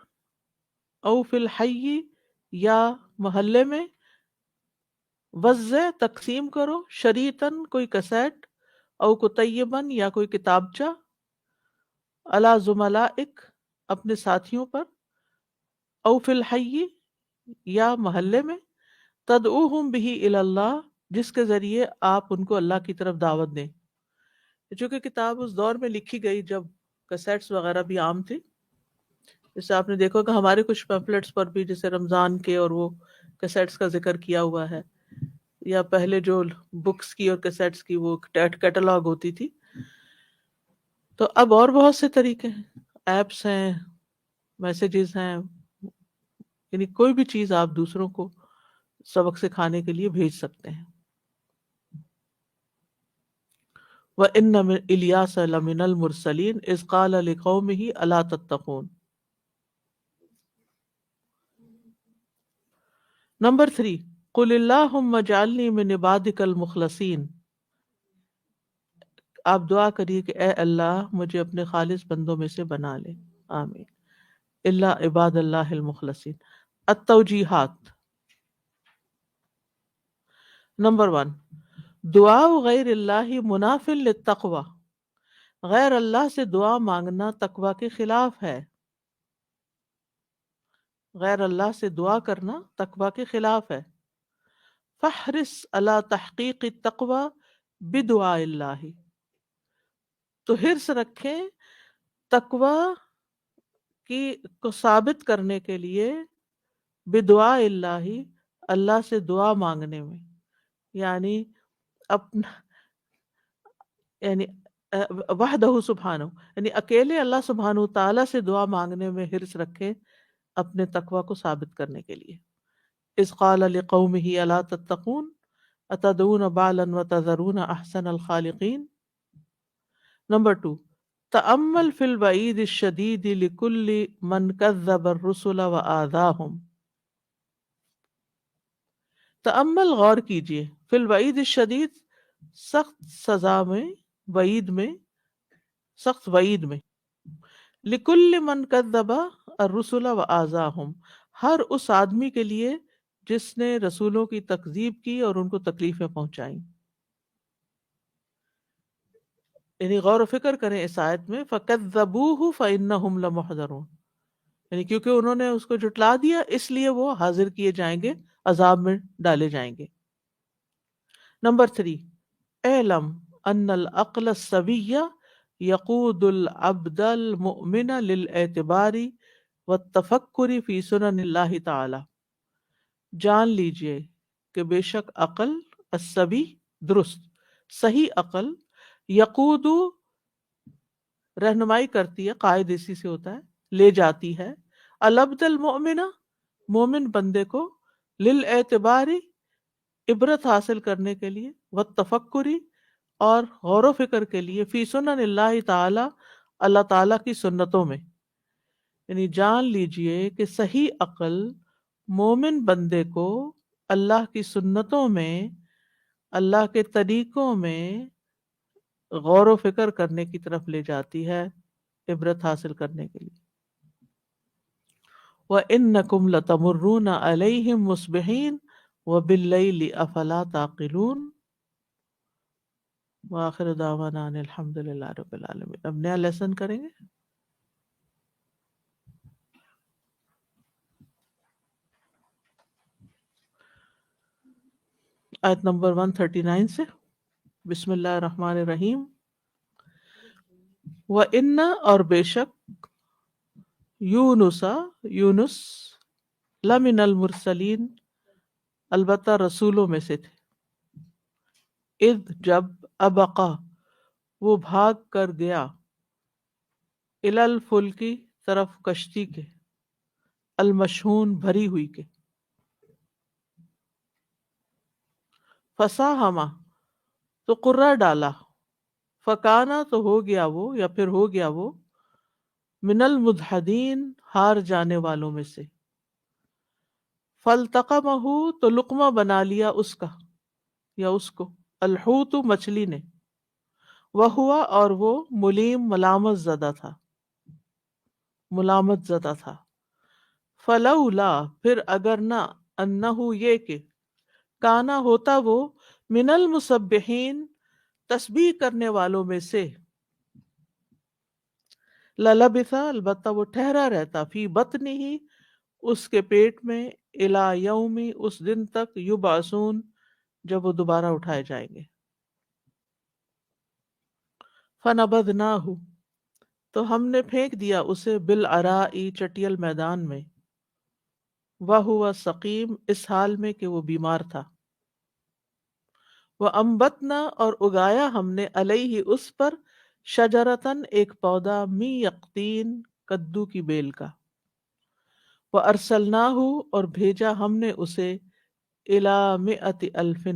او فی الحی، یا محلے میں، وزع تقسیم کرو، شریطاً کوئی کسیٹ، او کتیباً یا کوئی کتابچہ، علی زملائک اپنے ساتھیوں پر، او فی الحی یا محلے میں، تدعوہم بہ الی اللہ، جس کے ذریعے آپ ان کو اللہ کی طرف دعوت دیں. چونکہ کتاب اس دور میں لکھی گئی جب کیسٹس وغیرہ بھی عام تھی. جیسے آپ نے دیکھا کہ ہمارے کچھ پیمفلیٹس پر بھی جیسے رمضان کے اور وہ کیسٹس کا ذکر کیا ہوا ہے، یا پہلے جو بکس کی اور کیسٹس کی وہ کیٹلاگ ہوتی تھی. تو اب اور بہت سے طریقے ہیں، ایپس ہیں، میسیجز ہیں، یعنی کوئی بھی چیز آپ دوسروں کو سبق سکھانے کے لیے بھیج سکتے ہیں. وَإِنَّ مِنْ إِلْيَاسَ لَمِنَ الْمُرْسَلِينَ إِذْ قَالَ لِقَوْمِهِ أَلَا تَتَّقُونَ. نمبر 3، قُلِ اللَّهُمَّ اجْعَلْنِي مِنْ عِبَادِكَ الْمُخْلَصِينَ. آپ دعا کریے کہ اے اللہ مجھے اپنے خالص بندوں میں سے بنا لے. آمین. الا عباد اللہ المخلصین. التوجیحات. نمبر 1، دعا غیر اللہ مناف للتقوی، غیر اللہ سے دعا مانگنا تقوی کے خلاف ہے. غیر اللہ سے دعا کرنا تقوی کے خلاف ہے. فاحرص علی تحقیق التقوی بدعاء اللہ، تو حرص رکھیں تقوی کو ثابت کرنے کے لیے بدعاء اللہ، اللہ سے دعا مانگنے میں، یعنی اپنا، یعنی وحدہ سبحانہ، یعنی اکیلے اللہ سبحانہ تعالیٰ سے دعا مانگنے میں حرص رکھیں اپنے تقوی کو ثابت کرنے کے لیے. اذ قال لقومه الا تتقون اتدعون بعلا وتذرون احسن الخالقین. نمبر 2، تأمل فی الوعید الشدید لکل من کذب الرسل وآذاہم. تأمل، غور کیجئے، فی الوعید الشدید، سخت سزا میں، وعید میں، سخت وعید میں، لکل من کذب الرسل وآذاہم، ہر اس آدمی کے لیے جس نے رسولوں کی تکذیب کی اور ان کو تکلیفیں پہنچائیں. یعنی غور و فکر کریں اس آیت میں، فَكَذَّبُوهُ فَإِنَّهُمْ لَمُحْضَرُونَ، یعنی کیونکہ انہوں نے اس کو جھٹلا دیا اس لیے وہ حاضر کیے جائیں گے، عذاب میں ڈالے جائیں گے. نمبر 3، اعلم ان العقل السوی یقود العبد المؤمن للاعتبار والتفکر فی سنن اللہ تعالی. جان لیجئے کہ بے شک عقل السبی درست صحیح عقل یقودو رہنمائی کرتی ہے، قائد اسی سے ہوتا ہے، لے جاتی ہے، العبد المؤمنہ مومن بندے کو للاعتباری عبرت حاصل کرنے کے لیے، والتفکری اور غور و فکر کے لیے، فی سنن اللہ تعالی اللہ تعالیٰ کی سنتوں میں. یعنی جان لیجئے کہ صحیح عقل مومن بندے کو اللہ کی سنتوں میں، اللہ کے طریقوں میں غور و فکر کرنے کی طرف لے جاتی ہے، عبرت حاصل کرنے کے لیے. وَإِنَّكُمْ لَتَمُرُّونَ عَلَيْهِمْ مُصْبِحِينَ وَبِاللَّيْلِ أَفَلَا تَعْقِلُونَ. وآخر دعوانا ان الحمد للہ رب العالمین. اب نیا لیسن کریں گے. آیت نمبر 139 سے. بسم اللہ الرحمن الرحیم. وَإِنَّ اور بے شک یونس لمن المرسلین البتہ رسولوں میں سے تھے. اذ جب ابقا وہ بھاگ کر گیا، الی الفلکی طرف کشتی کے، المشحون بھری ہوئی کے. فساہما تو قرہ ڈالا، فکانا تو ہو گیا وہ یا پھر ہو گیا وہ، من المدحدین ہار جانے والوں میں سے. فالتقمہ تو لقمہ بنا لیا اس کا یا اس کو، الحوت مچھلی نے، وہوا اور وہ ملیم ملامت زدہ تھا. فلولا پھر اگر نہ، انہو یہ کہ، کانا ہوتا وہ، من المسبحین تسبیح کرنے والوں میں سے، للبثا البتہ وہ ٹھہرا رہتا، فی بطنہ اس کے پیٹ میں، الی یومی اس دن تک، یبعثون جب وہ دوبارہ اٹھائے جائیں گے. فنبذناہ تو ہم نے پھینک دیا اسے، بالعراء چٹیل میدان میں، وہو سقیم اس حال میں کہ وہ بیمار تھا. وانبتنا اور اگایا ہم نے، علیہ اس پر، شجرتن ایک پودا، می یقطین کدو کی بیل کا. وارسلناہ اور بھیجا ہم نے اسے، الی مئۃ الف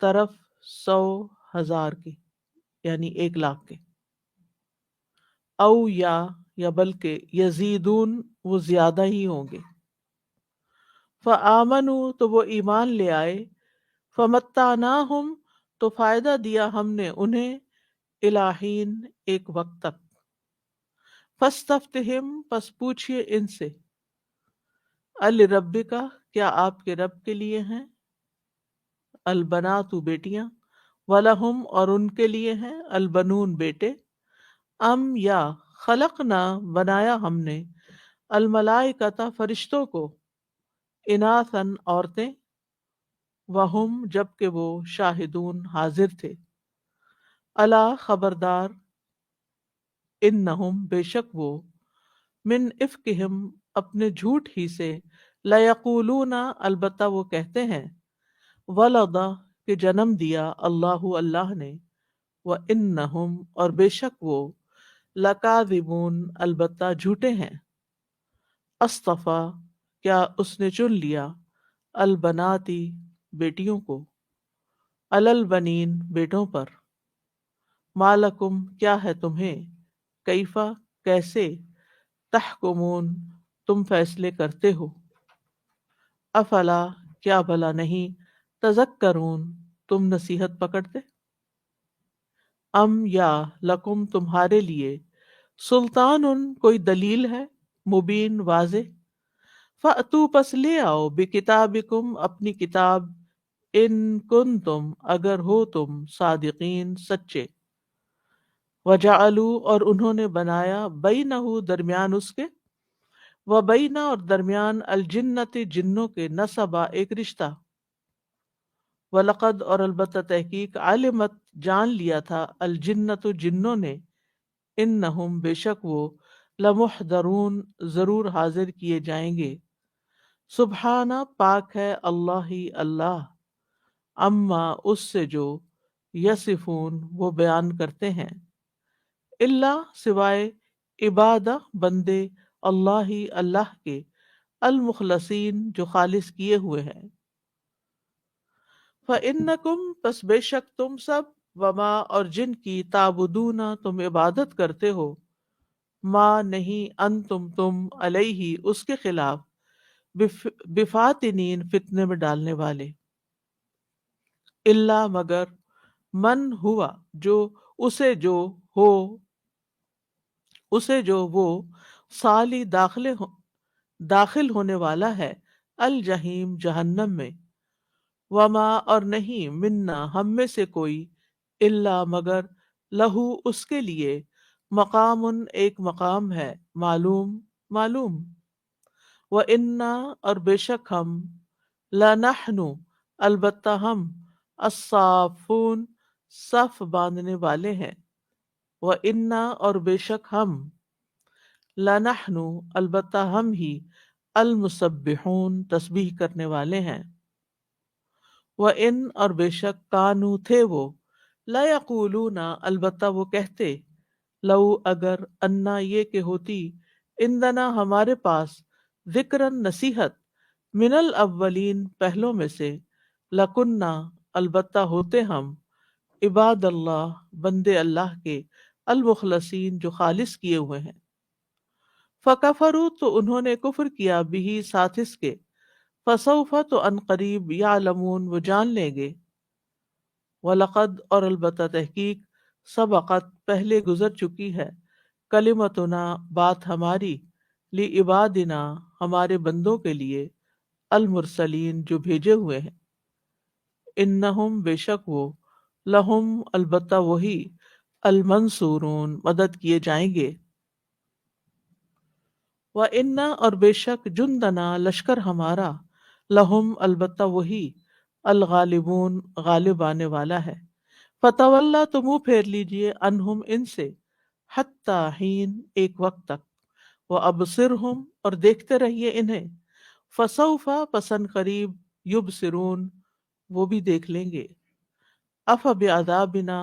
طرف 100,000 کی، یعنی 1,00,000 کے. او یا بلکہ، یزیدون وہ زیادہ ہی ہوں گے. فآمنوا تو وہ ایمان لے آئے. فمتعناہم تو فائدہ دیا ہم نے انہیں، الی حین ایک وقت تک. فاستفتہم پس پوچھئے ان سے، لربک کیا آپ کے رب کے لیے ہیں، البنات بیٹیاں، ولہم اور ان کے لیے ہیں، البنون بیٹے. ام یا خلقنا بنایا ہم نے، الملائکۃ فرشتوں کو، اناثاً عورتیں، وہم جبکہ وہ، شاہدون حاضر تھے. الا خبردار، انہم بے شک وہ، من افکہم اپنے جھوٹ ہی سے، لیقولون البتہ وہ کہتے ہیں، ولد کہ جنم دیا اللہ اللہ نے، وانہم اور بے شک وہ، لکاذبون البتہ جھوٹے ہیں. اصطفیٰ کیا اس نے چن لیا، البناتی بیٹیوں کو، علی البنین بیٹوں پر. مالکم کیا ہے تمہیں، کیفا کیسے، تحکمون تم فیصلے کرتے ہو. افلا کیا بھلا نہیں، تذکرون تم نصیحت پکڑتے. ام یا لکم تمہارے لیے، سلطان کوئی دلیل ہے، مبین واضح. فأتو پس لے آؤ، بکتابکم اپنی کتاب، ان کنتم اگر ہو تم، صادقین سچے. وجعلوا اور انہوں نے بنایا، بینہ درمیان اس کے، وبینہ اور درمیان، الجنت جنوں کے، نسبا ایک رشتہ. وَلَقَدْ اور البتہ تحقیق، علمت جان لیا تھا، الجنت جنوں نے، انہم بے شک وہ، لمحضرون ضرور حاضر کیے جائیں گے. سبحانہ پاک ہے اللہ ہی اللہ، اما اس سے جو یصفون وہ بیان کرتے ہیں، اللہ سوائے عبادہ بندے اللہ ہی اللہ کے، المخلصین جو خالص کیے ہوئے ہیں۔ فَإِنَّكُمْ پس بے شک تم سب، وما اور جن کی تعبدون تم عبادت کرتے ہو، ما نہیں تم علیہ اس کے خلاف، بفاتنین فتنے میں ڈالنے والے، اللہ مگر من ہوا جو اسے جو وہ سالی داخل ہونے والا ہے، الجحیم جہنم میں، وما اور نہیں منا ہم میں سے کوئی، الا مگر لہو اس کے لیے مقام ایک مقام ہے، معلوم وَإِنَّا اور بے شک ہم، لَنَحْنُ البتہ ہم، الصافون صف باندھنے والے ہیں، وَإِنَّا اور بے شک ہم، لَنَحْنُ البتہ ہم ہی، المسبحون تسبیح کرنے والے ہیں، وَإِنْ اور بے شک کانو تھے وہ، لَيَقُولُونَ البتہ وہ کہتے، لو اگر انا یہ کہ ہوتی، عندنا ہمارے پاس، ذکرن نصیحت، من الاولین پہلوں میں سے، لکنہ البتہ ہوتے ہم، عباد اللہ بندے اللہ کے، المخلصین جو خالص کیے ہوئے ہیں۔ فکفروا تو انہوں نے کفر کیا بھی ساتھ اس کے، فسوف تو ان قریب یعلمون وہ جان لیں گے، وَلَقَدْ اور البتہ تحقیق، سبقت پہلے گزر چکی ہے، کلمتنا بات ہماری، لعبادنا ہمارے بندوں کے لیے، المرسلین جو بھیجے ہوئے ہیں، انہم بے شک وہ، لہم البتہ وہی، المنصورون مدد کیے جائیں گے، وَإِنَّا اور بے شک جندنا لشکر ہمارا، لہم البتہ وہی، الغالبون غالب آنے والا ہے، فتولا تو منہ پھیر لیجئے، عنہم ان سے، حتی حین ایک وقت تک، وابصرہم اور دیکھتے رہیے انہیں، فسوف پسند قریب، یبصرون وہ بھی دیکھ لیں گے، افبعذابنا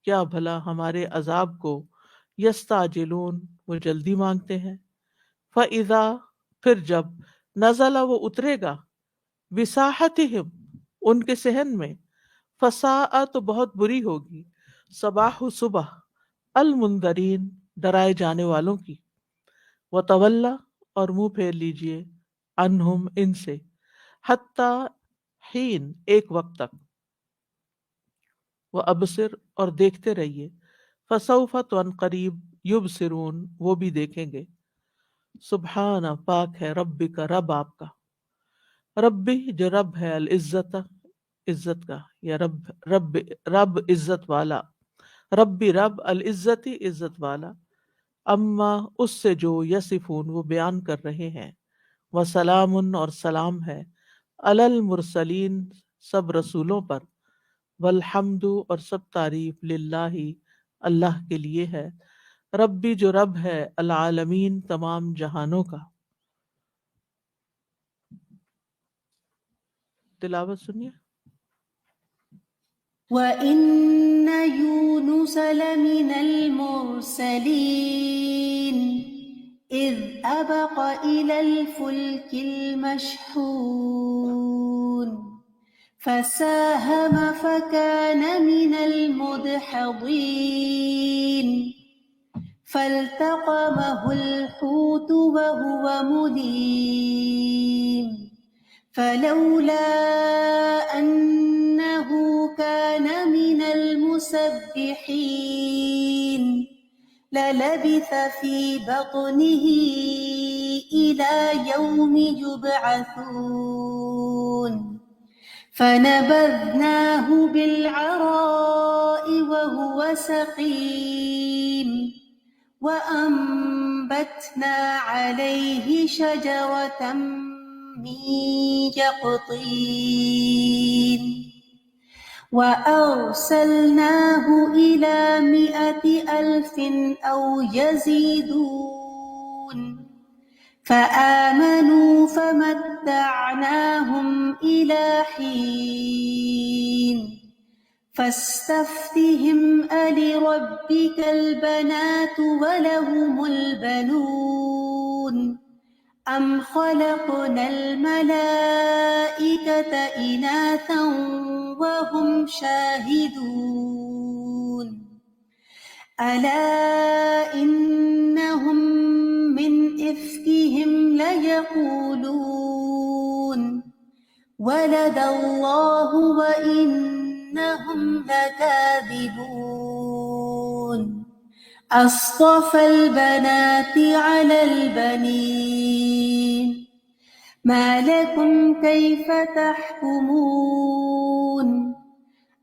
کیا بھلا ہمارے عذاب کو، یستعجلون وہ جلدی مانگتے ہیں، فَإِذَا پھر جب، نزل وہ اترے گا، بساحتہم ان کے صحن میں، فساء تو بہت بری ہوگی، صباح صبح، المنذرین ڈرائے جانے والوں کی، وتولا اور منہ پھیر لیجئے، عنہم ان سے، حتی حین ایک وقت تک، وابصر اور دیکھتے رہیے، فسوف تو ان قریب، یبصرون وہ بھی دیکھیں گے، سبحان پاک ہے، رب کا رب آپ کا، ربی جو رب ہے، العزت عزت کا، یا رب عزت والا، ربی رب العزتی عزت والا، اما اس سے جو یصفون وہ بیان کر رہے ہیں، وسلام اور سلام ہے، علی المرسلین سب رسولوں پر، والحمد اور سب تعریف للہ اللہ کے لیے ہے، ربی جو رب ہے، العالمین تمام جہانوں کا۔ تلاوت سنیے۔ وَإِنَّ يُونُسَ لَمِنَ الْمُرْسَلِينَ إِذْ أَبَقَ إِلَى الْفُلْكِ الْمَشْحُونِ فَسَاهَمَ فَكَانَ مِنَ الْمُدْحَضِينَ فَالْتَقَمَهُ الْحُوتُ وَهُوَ مُلِيمٌ فَلَوْلَا أَنَّهُ كَانَ مِنَ الْمُسَبِّحِينَ لَلَبِثَ فِي بَطْنِهِ إِلَى يَوْمِ يُبْعَثُونَ فَنَبَذْنَاهُ بِالْعَرَاءِ وَهُوَ سَقِيمٌ وَأَنبَتْنَا عَلَيْهِ شَجَرَةً مِّن يَقْطِينٍ وَأَرْسَلْنَاهُ إِلَى 100,000 أَوْ يَزِيدُونَ فآمنوا فمتعناهم إلى حين فاستفتهم ألربك البنات ولهم البنون أم خلقنا الملائكة إناثا وهم شاهدون ألا إنهم من إفكهم ليقولون ولد الله وإنهم لكاذبون أصطفى البنات على البنين ما لكم كيف تحكمون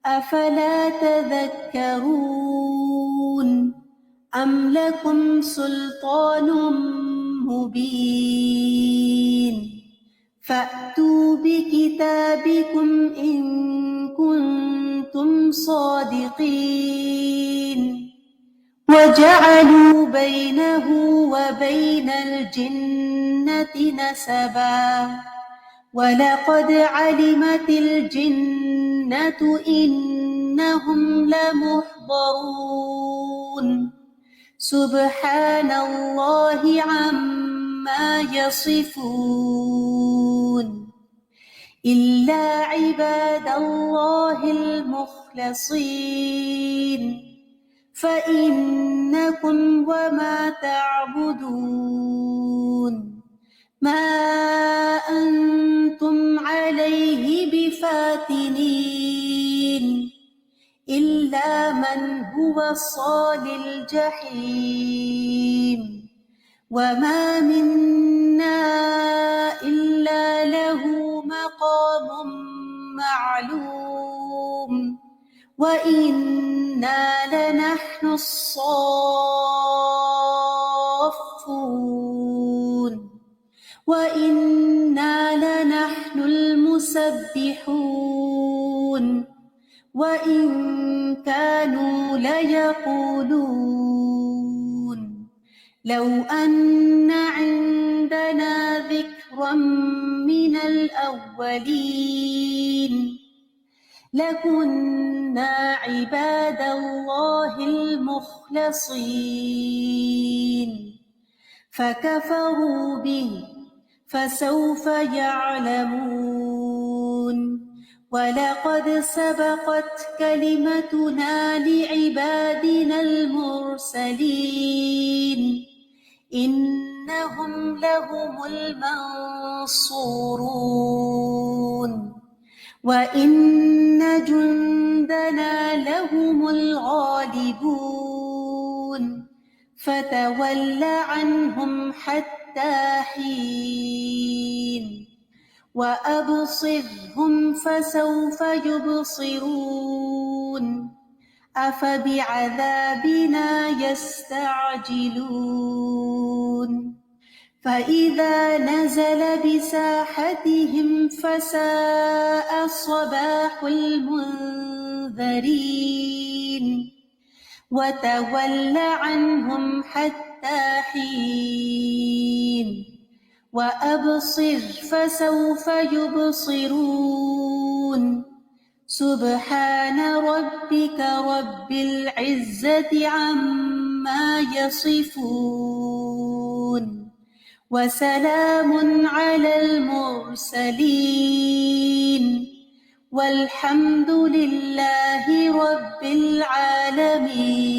أفلا تذكرون أم لكم سلطان مبين فأتوا بكتابكم إن كنتم صادقين وجعلوا بينه وبين الجنة نسبا ولقد علمت الجنة إنهم لمحضرون سبحان الله عما يصفون إلا عباد الله المخلصين فإنكم وما تعبدون ما أنتم عليه بفاتنين إلا من هو صال الجحيم وما منا إلا له مقام معلوم وإنا لنحن الصافون وإنا لنحن المسبحون وإن كانوا ليقولون لو أن عندنا ذكرا من الأولين لكنا عباد الله المخلصين فكفروا به فسوف يعلمون ولقد سبقت كلمتنا لعبادنا المرسلين إنهم لهم المنصورون وإن جندنا لهم الغالبون فتول عنهم حتى حين وأبصرهم فسوف يبصرون أفبعذابنا يستعجلون فإذا نزل بساحتهم فساء صباح المنذرين وتول عنهم حتى حين وأبصر فسوف يبصرون سبحان ربك رب العزة عما يصفون وسلام على المرسلين والحمد لله رب العالمين.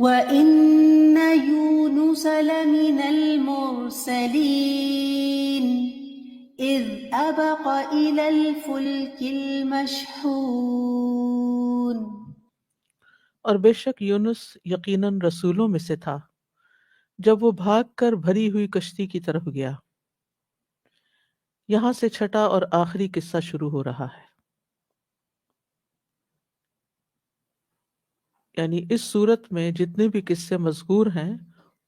وإن يونس لمن المرسلين إذ أبق إلى الفلك المشحون. اور بے شک یونس یقیناً رسولوں میں سے تھا جب وہ بھاگ کر بھری ہوئی کشتی کی طرف گیا۔ یہاں سے چھٹا اور آخری قصہ شروع ہو رہا ہے، یعنی اس صورت میں جتنے بھی قصے مذکور ہیں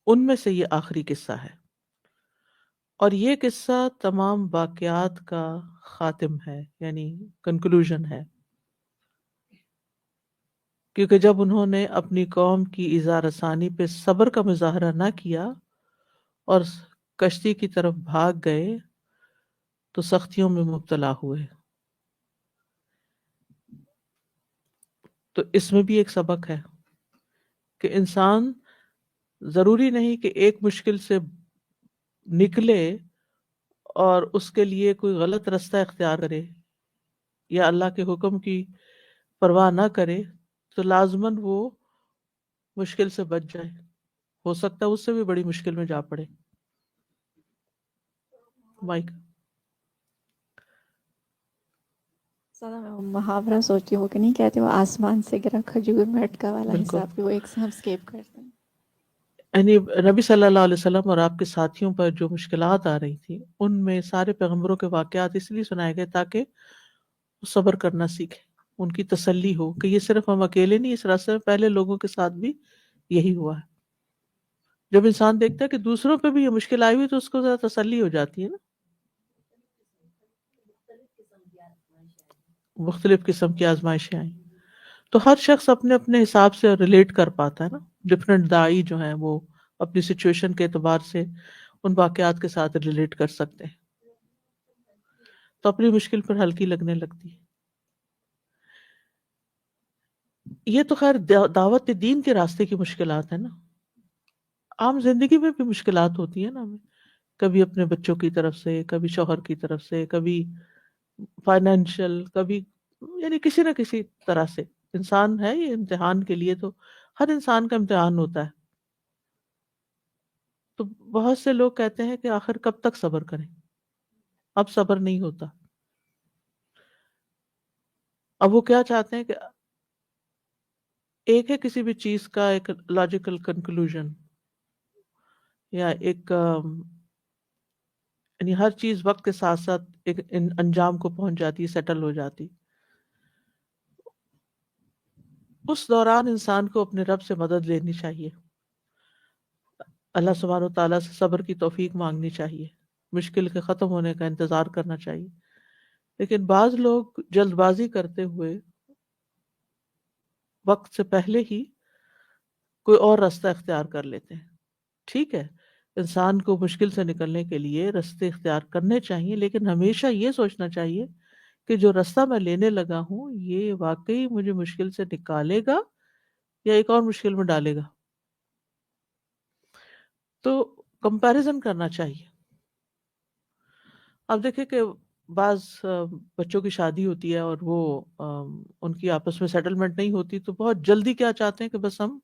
ان میں سے یہ آخری قصہ ہے، اور یہ قصہ تمام واقعات کا خاتم ہے، یعنی کنکلوژن ہے، کیونکہ جب انہوں نے اپنی قوم کی ایذا رسانی پہ صبر کا مظاہرہ نہ کیا اور کشتی کی طرف بھاگ گئے تو سختیوں میں مبتلا ہوئے۔ تو اس میں بھی ایک سبق ہے کہ انسان ضروری نہیں کہ ایک مشکل سے نکلے اور اس کے لیے کوئی غلط راستہ اختیار کرے یا اللہ کے حکم کی پرواہ نہ کرے تو لازماً وہ مشکل سے بچ جائے، ہو سکتا ہے اس سے بھی بڑی مشکل میں جا پڑے۔ مائک سادہ میں وہ محاورہ سوچتی ہوں کہ نہیں کہتے وہ آسمان سے گرا کھجور میں اٹکا والا بالکل، حساب کہ وہ ایک سے ہم اسکیپ کرتے ہیں۔ یعنی نبی صلی اللہ علیہ وسلم اور آپ کے ساتھیوں پر جو مشکلات آ رہی تھیں ان میں سارے پیغمبروں کے واقعات اس لیے سنائے گئے تاکہ وہ صبر کرنا سیکھیں، ان کی تسلی ہو کہ یہ صرف ہم اکیلے نہیں، اس راستے میں پہلے لوگوں کے ساتھ بھی یہی ہوا ہے۔ جب انسان دیکھتا ہے کہ دوسروں پہ بھی یہ مشکل آئی ہوئی تو اس کو ذرا تسلی ہو جاتی ہے نا۔ مختلف قسم کی آزمائشیں آئیں تو ہر شخص اپنے اپنے حساب سے ریلیٹ کر پاتا ہے نا۔ ڈفرینٹ دائی جو ہیں وہ اپنی سچویشن کے اعتبار سے ان واقعات کے ساتھ ریلیٹ کر سکتے ہیں تو اپنی مشکل پر ہلکی لگنے لگتی ہے۔ یہ تو خیر دعوت دین کے راستے کی مشکلات ہیں نا، عام زندگی میں بھی مشکلات ہوتی ہیں نا، ہمیں کبھی اپنے بچوں کی طرف سے، کبھی شوہر کی طرف سے، کبھی فائنینشیل، کبھی یعنی کسی نہ کسی طرح سے انسان ہے یہ امتحان کے لیے، تو ہر انسان کا امتحان ہوتا ہے۔ تو بہت سے لوگ کہتے ہیں کہ آخر کب تک صبر کریں، اب صبر نہیں ہوتا۔ اب وہ کیا چاہتے ہیں کہ ایک ہے کسی بھی چیز کا ایک لاجیکل کنکلوژن یا ایک یعنی ہر چیز وقت کے ساتھ ساتھ ایک انجام کو پہنچ جاتی ہے، سیٹل ہو جاتی۔ اس دوران انسان کو اپنے رب سے مدد لینی چاہیے، اللہ سبحانہ و تعالیٰ سے صبر کی توفیق مانگنی چاہیے، مشکل کے ختم ہونے کا انتظار کرنا چاہیے۔ لیکن بعض لوگ جلد بازی کرتے ہوئے وقت سے پہلے ہی کوئی اور راستہ اختیار کر لیتے ہیں۔ ٹھیک ہے، انسان کو مشکل سے نکلنے کے لیے راستے اختیار کرنے چاہیے، لیکن ہمیشہ یہ سوچنا چاہیے کہ جو راستہ میں لینے لگا ہوں یہ واقعی مجھے مشکل سے نکالے گا یا ایک اور مشکل میں ڈالے گا۔ تو کمپیریزن کرنا چاہیے۔ اب دیکھیں کہ بعض بچوں کی شادی ہوتی ہے اور وہ ان کی آپس میں سیٹلمنٹ نہیں ہوتی تو بہت جلدی کیا چاہتے ہیں کہ بس ہم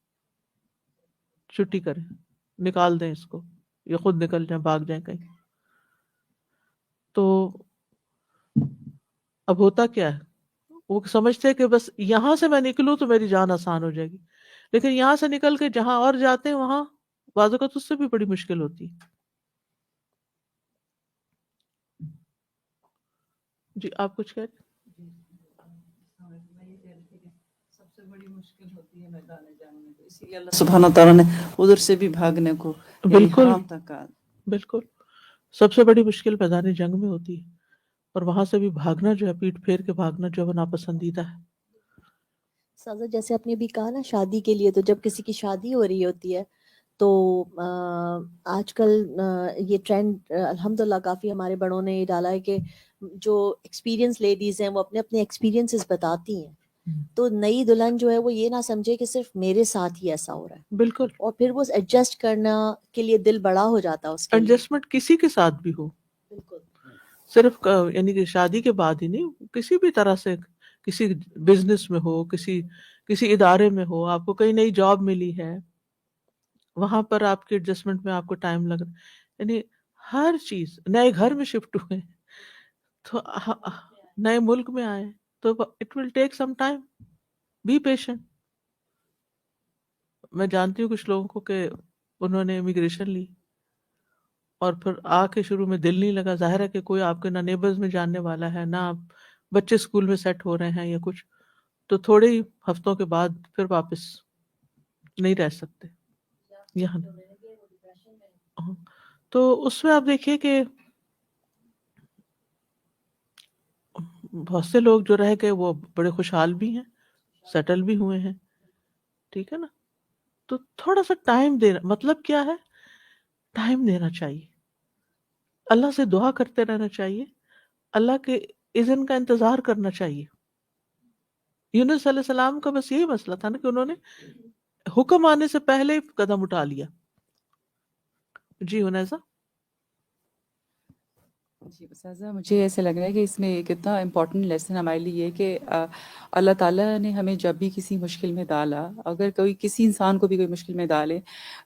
چھٹی کریں، نکال دیں اس کو، یا خود نکل جائیں، بھاگ جائیں کہیں۔ تو اب ہوتا کیا ہے، وہ سمجھتے ہیں کہ بس یہاں سے میں نکلوں تو میری جان آسان ہو جائے گی، لیکن یہاں سے نکل کے جہاں اور جاتے ہیں وہاں بعض اوقات اس سے بھی بڑی مشکل ہوتی ہے۔ جی آپ کچھ کہہ رہے؟ سب سے بڑی مشکل ہوتی ہے میدان جنگ میں، اسی لیے اللہ سبحانہ تعالیٰ نے ادھر سے بھی بھاگنے کو بالکل حرام تک کہا۔ بالکل سب سے بڑی مشکل میدان جنگ میں ہوتی ہے، اور وہاں سے بھی بھاگنا جو ہے، پیٹ پھیر کے بھاگنا جو ہے ناپسندیدہ ہے۔ سازا جیسے آپ نے بھی کہا نا شادی کے لیے، تو جب کسی کی شادی ہو رہی ہوتی ہے تو آج کل یہ ٹرینڈ الحمدللہ کافی ہمارے بڑوں نے یہ ڈالا ہے کہ جو ایکسپیرینس لیڈیز ہیں وہ اپنے اپنے ایکسپیرینسز بتاتی ہیں، تو نئی دلہن جو ہے وہ یہ نہ سمجھے کہ صرف میرے ساتھ ہی ایسا ہو رہا ہے، بالکل، اور پھر وہ ایڈجسٹ کرنا کے لیے دل بڑا ہو جاتا ہے اس کے لیے۔ ایڈجسٹمنٹ کسی کے ساتھ بھی ہو، بالکل صرف یعنی کہ شادی کے بعد ہی نہیں، کسی بھی طرح سے، کسی بزنس میں ہو، کسی ادارے میں ہو، آپ کو کہیں نئی جاب ملی ہے، وہاں پر آپ کے ایڈجسٹمنٹ میں آپ کو ٹائم لگ رہا ہے، یعنی ہر چیز، نئے گھر میں شفٹ ہوئے تو نئے ملک میں آئے تو it will take some time, be patient. میں جانتی ہوں کچھ لوگوں کو کہ انہوں نے امیگریشن لی اور پھر آ کے شروع میں دل نہیں لگا. ظاہر ہے کہ کوئی آپ کے نہ نیبرز میں جاننے والا ہے، نہ آپ بچے اسکول میں سیٹ ہو رہے ہیں یا کچھ، تو تھوڑے ہی ہفتوں کے بعد پھر واپس نہیں رہ سکتے یہاں. ہاں. تو اس میں آپ دیکھیے کہ بہت سے لوگ جو رہ گئے وہ بڑے خوشحال بھی ہیں، سیٹل بھی ہوئے ہیں. ٹھیک ہے نا. تو تھوڑا سا ٹائم دینا، مطلب کیا ہے؟ ٹائم دینا چاہیے، اللہ سے دعا کرتے رہنا چاہیے، اللہ کے اذن کا انتظار کرنا چاہیے. یونس علیہ السلام کا بس یہی مسئلہ تھا نا کہ انہوں نے حکم آنے سے پہلے ہی قدم اٹھا لیا. جی حنیزہ. جی استاذہ، مجھے ایسا لگ رہا ہے کہ اس میں ایک اتنا امپورٹنٹ لیسن ہمارے لیے ہے کہ اللہ تعالیٰ نے ہمیں جب بھی کسی مشکل میں ڈالا، اگر کوئی کسی انسان کو بھی کوئی مشکل میں ڈالے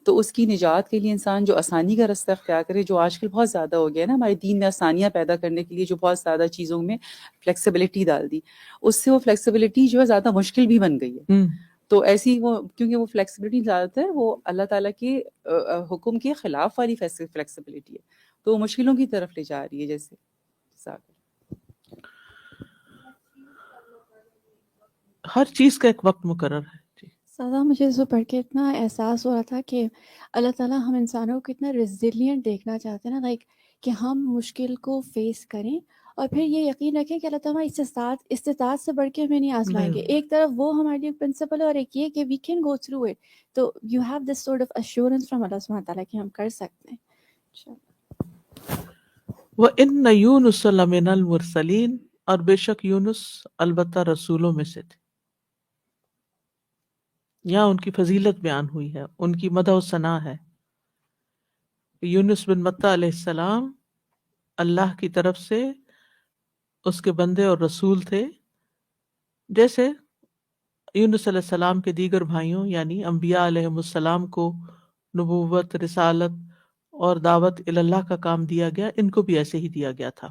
تو اس کی نجات کے لیے انسان جو آسانی کا رستہ اختیار کرے، جو آج کل بہت زیادہ ہو گیا ہے نا، ہمارے دین نے آسانیاں پیدا کرنے کے لیے جو بہت زیادہ چیزوں میں فلیکسیبلٹی ڈال دی، اس سے وہ فلیکسیبلٹی جو ہے زیادہ مشکل بھی بن گئی ہے. تو ایسی وہ کیونکہ وہ فلیکسیبلٹی زیادہ تر وہ اللہ تعالیٰ کے حکم کے خلاف والی فلیکسیبلٹی ہے، تو وہ مشکلوں کی طرف لے جا رہی ہے. جیسے ہر چیز کا ایک وقت مقرر ہے. جی سادہ مجھے اس کو پڑھ کے اتنا احساس ہو رہا تھا کہ اللہ تعالیٰ ہم انسانوں کو اتنا ریزیلینٹ دیکھنا چاہتے ہیں نا، لائک کہ ہم مشکل کو فیس کریں اور پھر یہ یقین رکھیں کہ اللہ تعالیٰ استطاعت سے بڑھ کے ہمیں نہیں آزمائیں گے. ایک طرف وہ ہمارے لیے پرنسپل ہے اور ایک یہ کہ we can go through it. تو you have this sort of assurance from اللہ سبحانہ تعالیٰ کہ ہم کر سکتے ہیں. وَإِنَّ يُونُسَ لَمِنَ الْمُرْسَلِينَ، اور بے شک یونس البتہ رسولوں میں سے تھے. یہاں ان کی فضیلت بیان ہوئی ہے، ان کی مدح و ثنا ہے. یونس بن متہ علیہ السلام اللہ کی طرف سے اس کے بندے اور رسول تھے، جیسے یونس علیہ السلام کے دیگر بھائیوں یعنی انبیاء علیہ السلام کو نبوت، رسالت اور دعوت اللہ کا کام دیا گیا، ان کو بھی ایسے ہی دیا گیا تھا.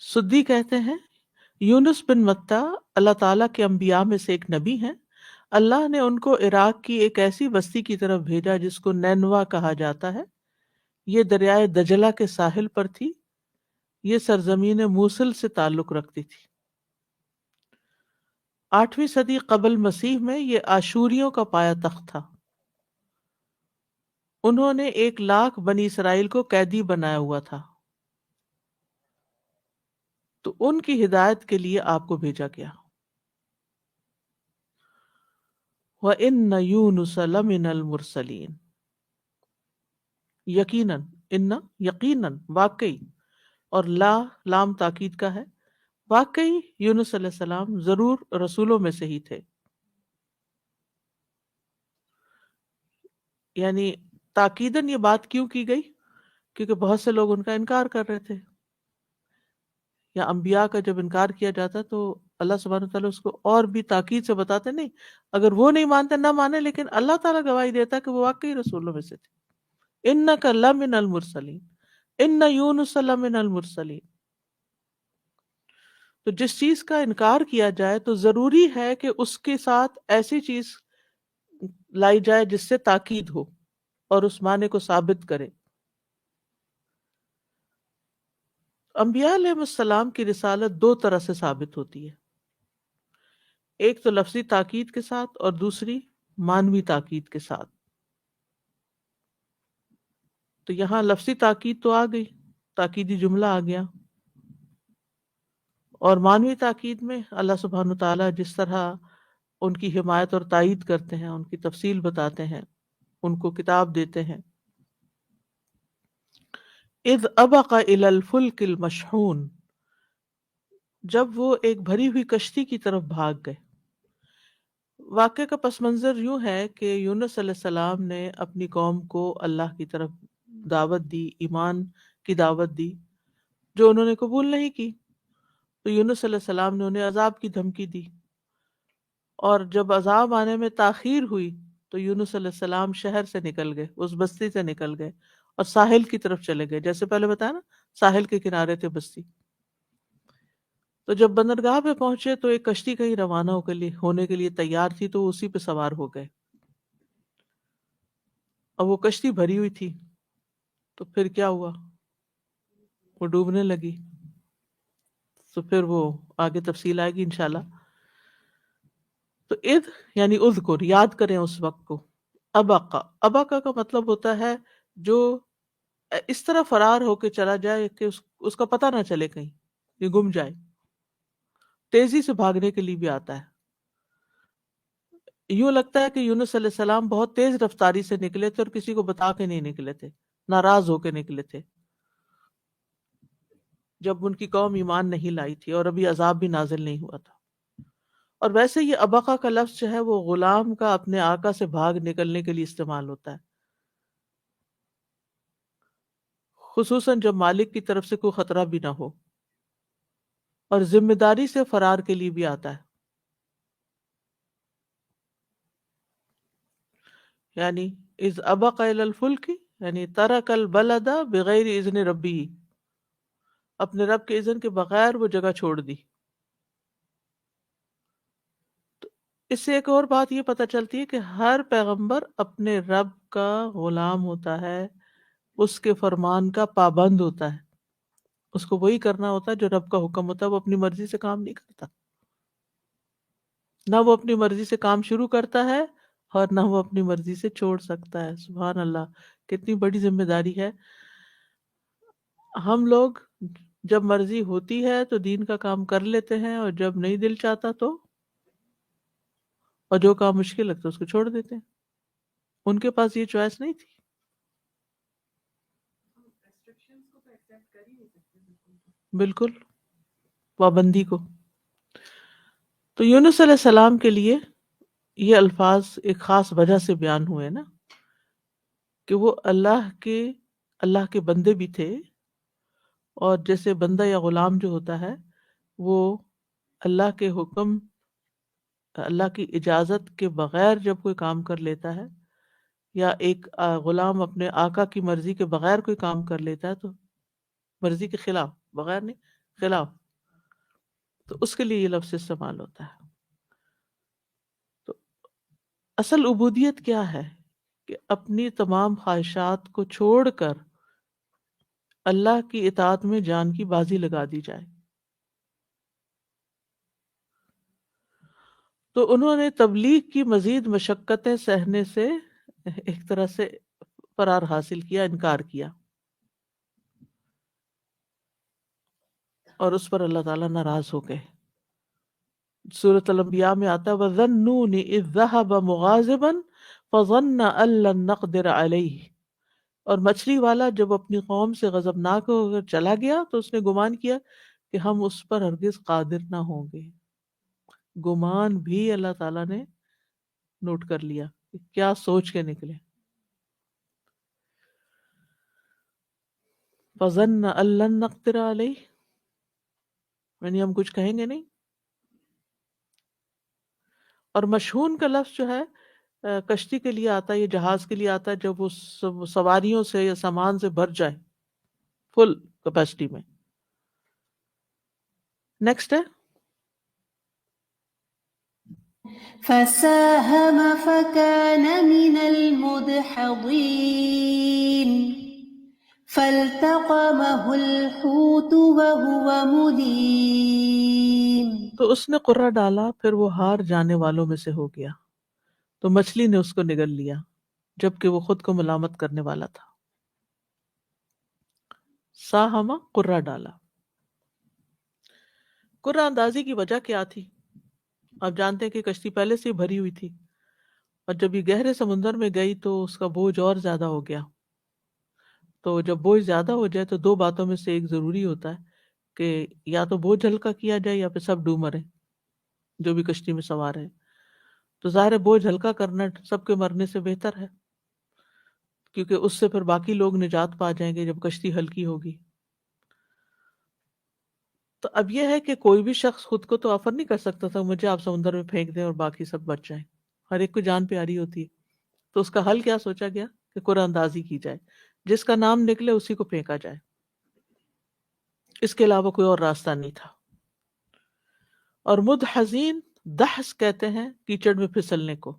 سدی کہتے ہیں یونس بن متہ اللہ تعالیٰ کے انبیاء میں سے ایک نبی ہیں. اللہ نے ان کو عراق کی ایک ایسی بستی کی طرف بھیجا جس کو نینوا کہا جاتا ہے. یہ دریائے دجلہ کے ساحل پر تھی. یہ سرزمین موصل سے تعلق رکھتی تھی. 8ویں صدی قبل مسیح میں یہ آشوریوں کا پایا تخت تھا. انہوں نے 1,00,000 بنی اسرائیل کو قیدی بنایا ہوا تھا، تو ان کی ہدایت کے لیے آپ کو بھیجا گیا. وَإِنَّ يُونُسَ لَمِنَ الْمُرْسَلِينَ، یقیناً، ان یقیناً، واقعی، اور لام تاکید کا ہے، واقعی یونس علیہ السلام ضرور رسولوں میں سے ہی تھے. یعنی تاکیداً یہ بات کیوں کی گئی؟ کیونکہ بہت سے لوگ ان کا انکار کر رہے تھے، یا انبیاء کا جب انکار کیا جاتا تو اللہ سبحانہ وتعالیٰ اس کو اور بھی تاکید سے بتاتے، نہیں اگر وہ نہیں مانتے نہ مانے، لیکن اللہ تعالیٰ گواہی دیتا کہ وہ واقعی رسولوں میں سے تھے. اِنَّكَ لَمِنَ الْمُرْسَلِينَ، اِنَّ يُونُسَ لَمِنَ الْمُرْسَلِينَ. تو جس چیز کا انکار کیا جائے تو ضروری ہے کہ اس کے ساتھ ایسی چیز لائی جائے جس سے تاکید ہو اور اس معنی کو ثابت کرے. انبیاء علیہ السلام کی رسالت 2 طرح سے ثابت ہوتی ہے، ایک تو لفظی تاکید کے ساتھ اور دوسری معنوی تاکید کے ساتھ. تو یہاں لفظی تاکید تو آ گئی، تاکیدی جملہ آ گیا، اور معنوی تاکید میں اللہ سبحانہ تعالیٰ جس طرح ان کی حمایت اور تائید کرتے ہیں، ان کی تفصیل بتاتے ہیں، ان کو کتاب دیتے ہیں. اذ ابق الی الفلک المشحون، جب وہ ایک بھری ہوئی کشتی کی طرف بھاگ گئے. واقعے کا پس منظر یوں ہے کہ یونس علیہ السلام نے اپنی قوم کو اللہ کی طرف دعوت دی، ایمان کی دعوت دی، جو انہوں نے قبول نہیں کی. تو یونس علیہ السلام نے انہیں عذاب کی دھمکی دی، اور جب عذاب آنے میں تاخیر ہوئی تو یونس علیہ السلام شہر سے نکل گئے، اس بستی سے نکل گئے اور ساحل کی طرف چلے گئے. جیسے پہلے بتایا نا، ساحل کے کنارے تھے بستی. تو جب بندرگاہ پہ پہنچے تو ایک کشتی کہیں روانہ ہونے کے لیے تیار تھی، تو اسی پہ سوار ہو گئے، اور وہ کشتی بھری ہوئی تھی۔ تو پھر کیا ہوا؟ وہ ڈوبنے لگی۔ تو پھر وہ آگے تفصیل آئے گی انشاءاللہ۔ تو اذ یعنی اذکر، یاد کریں اس وقت کو۔ ابقا، ابقا کا مطلب ہوتا ہے جو اس طرح فرار ہو کے چلا جائے کہ اس کا پتہ نہ چلے، کہیں یہ گم جائے۔ تیزی سے بھاگنے کے لیے بھی آتا ہے۔ یوں لگتا ہے کہ یونس علیہ السلام بہت تیز رفتاری سے نکلے تھے اور کسی کو بتا کے نہیں نکلے تھے، ناراض ہو کے نکلے تھے جب ان کی قوم ایمان نہیں لائی تھی اور ابھی عذاب بھی نازل نہیں ہوا تھا۔ اور ویسے یہ ابقا کا لفظ جو ہے وہ غلام کا اپنے آقا سے بھاگ نکلنے کے لیے استعمال ہوتا ہے، خصوصاً جب مالک کی طرف سے کوئی خطرہ بھی نہ ہو، اور ذمہ داری سے فرار کے لیے بھی آتا ہے۔ یعنی اذ ابق الی الفلک یعنی ترک البلد بغیر اذن ربی، اپنے رب کے اذن کے بغیر وہ جگہ چھوڑ دی۔ تو اس سے ایک اور بات یہ پتہ چلتی ہے کہ ہر پیغمبر اپنے رب کا غلام ہوتا ہے، اس کے فرمان کا پابند ہوتا ہے، اس کو وہی کرنا ہوتا ہے جو رب کا حکم ہوتا ہے۔ وہ اپنی مرضی سے کام نہیں کرتا، نہ وہ اپنی مرضی سے کام شروع کرتا ہے اور نہ وہ اپنی مرضی سے چھوڑ سکتا ہے۔ سبحان اللہ، کتنی بڑی ذمہ داری ہے۔ ہم لوگ جب مرضی ہوتی ہے تو دین کا کام کر لیتے ہیں، اور جب نہیں دل چاہتا تو، اور جو کام مشکل لگتا ہے اس کو چھوڑ دیتے ہیں۔ ان کے پاس یہ چوائس نہیں تھی۔ بالکل، پابندی کو۔ تو یونس علیہ السلام کے لیے یہ الفاظ ایک خاص وجہ سے بیان ہوئے نا، کہ وہ اللہ کے بندے بھی تھے، اور جیسے بندہ یا غلام جو ہوتا ہے وہ اللہ کے حکم، اللہ کی اجازت کے بغیر جب کوئی کام کر لیتا ہے، یا ایک غلام اپنے آقا کی مرضی کے بغیر کوئی کام کر لیتا ہے، تو مرضی کے خلاف، بغیر نہیں، خلاف، تو اس کے لیے یہ لفظ استعمال ہوتا ہے۔ تو اصل عبودیت کیا ہے؟ کہ اپنی تمام خواہشات کو چھوڑ کر اللہ کی اطاعت میں جان کی بازی لگا دی جائے۔ تو انہوں نے تبلیغ کی مزید مشقتیں سہنے سے ایک طرح سے فرار حاصل کیا، انکار کیا، اور اس پر اللہ تعالیٰ ناراض ہو گئے۔ سورۃ الانبیاء میں آتا ہے وَظَنُّونِ إِذْ ذَهَبَ مُغَاضِبًا فَظَنَّ أَن لَّن نَّقْدِرَ عَلَيْهِ، اور مچھلی والا جب اپنی قوم سے غضبناک ہو کر چلا گیا تو اس نے گمان کیا کہ ہم اس پر ہرگز قادر نہ ہوں گے۔ گمان بھی اللہ تعالیٰ نے نوٹ کر لیا کہ کیا سوچ کے نکلے۔ فَظَنَّ أَن لَّن نَّقْدِرَ عَلَيْهِ، یعنی ہم کچھ کہیں گے نہیں۔ اور مشحون کا لفظ جو ہے کشتی کے لیے آتا ہے، یہ جہاز کے لیے آتا ہے جب وہ سواریوں سے یا سامان سے بھر جائے فل کیپیسٹی میں۔ نیکسٹ ہے فساهم فكان من المدحضين فالتقمه الحوت وهو مليم، تو اس نے قرہ ڈالا، پھر وہ ہار جانے والوں میں سے ہو گیا، تو مچھلی نے اس کو نگل لیا جبکہ وہ خود کو ملامت کرنے والا تھا۔ ساہما، قرہ ڈالا۔ قرہ اندازی کی وجہ کیا تھی؟ آپ جانتے ہیں کہ کشتی پہلے سے ہی بھری ہوئی تھی، اور جب یہ گہرے سمندر میں گئی تو اس کا بوجھ اور زیادہ ہو گیا۔ تو جب بوجھ زیادہ ہو جائے تو دو باتوں میں سے ایک ضروری ہوتا ہے، کہ یا تو بوجھ ہلکا کیا جائے یا پھر سب ڈوب مریں جو بھی کشتی میں سوار ہے۔ تو ظاہر ہے بوجھ ہلکا کرنا سب کے مرنے سے بہتر ہے، کیونکہ اس سے پھر باقی لوگ نجات پا جائیں گے جب کشتی ہلکی ہوگی۔ تو اب یہ ہے کہ کوئی بھی شخص خود کو تو آفر نہیں کر سکتا تھا مجھے آپ سمندر میں پھینک دیں اور باقی سب بچ جائیں، ہر ایک کو جان پیاری ہوتی ہے۔ تو اس کا حل کیا سوچا گیا کہ قرآن اندازی کی جائے، جس کا نام نکلے اسی کو پھینکا جائے، اس کے علاوہ کوئی اور راستہ نہیں تھا۔ اور مدحزین دحس کہتے ہیں کیچڑ میں پھسلنے کو،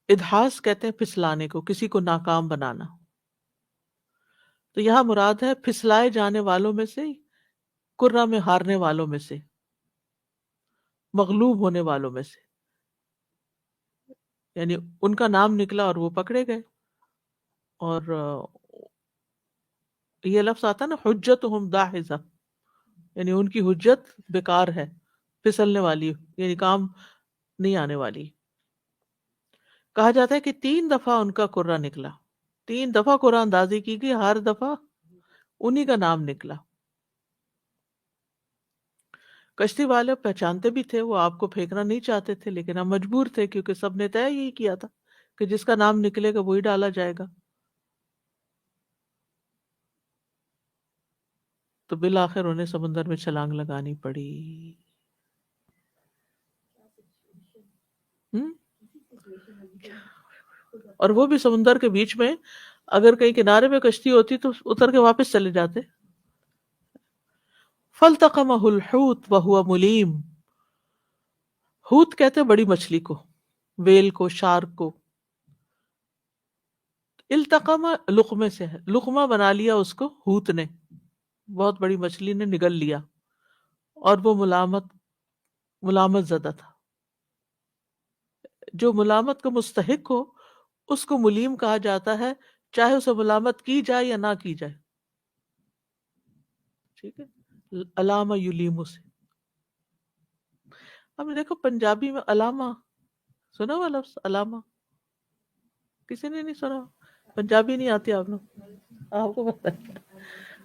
ادحاس کہتے ہیں پھسلانے کو، کسی کو ناکام بنانا. تو یہاں مراد ہے پھسلائے جانے والوں میں سے، کرہ میں ہارنے والوں میں سے، مغلوب ہونے والوں میں سے. یعنی ان کا نام نکلا اور وہ پکڑے گئے. اور یہ لفظ آتا ہے نا حجتہم داحظہ، یعنی ان کی حجت بیکار ہے، پھسلنے والی، یعنی کام نہیں آنے والی. کہا جاتا ہے کہ 3 دفعہ ان کا کرہ نکلا، 3 دفعہ قرآن اندازی کی گئی، ہر دفعہ انہی کا نام نکلا. کشتی والے پہچانتے بھی تھے، وہ آپ کو پھینکنا نہیں چاہتے تھے، لیکن ہم مجبور تھے کیونکہ سب نے طے یہی کیا تھا کہ جس کا نام نکلے گا وہی ڈالا جائے گا. تو بالآخر انہیں سمندر میں چھلانگ لگانی پڑی. ہم؟ اور وہ بھی سمندر کے بیچ میں، اگر کہیں کنارے پہ کشتی ہوتی تو اتر کے واپس چلے جاتے. فَالْتَقَمَهُ الْحُوتُ وَهُوَ مُلِيمٌ. حوت کہتے ہیں بڑی مچھلی کو، ویل کو، شارک کو. التقم لقمے سے ہے، لقمہ بنا لیا اس کو حوت نے، بہت بڑی مچھلی نے نگل لیا، اور وہ ملامت زدہ تھا. جو ملامت کا مستحق ہو اس کو ملیم کہا جاتا ہے، چاہے اسے ملامت کی جائے یا نہ کی جائے. ٹھیک ہے، علامہ یلیم سے. اب دیکھو پنجابی میں علامہ سنا ہوا لفظ علامہ؟ کسی نے نہیں سنا؟ پنجابی نہیں آتی آپ لوگ؟ آپ کو پتہ ہے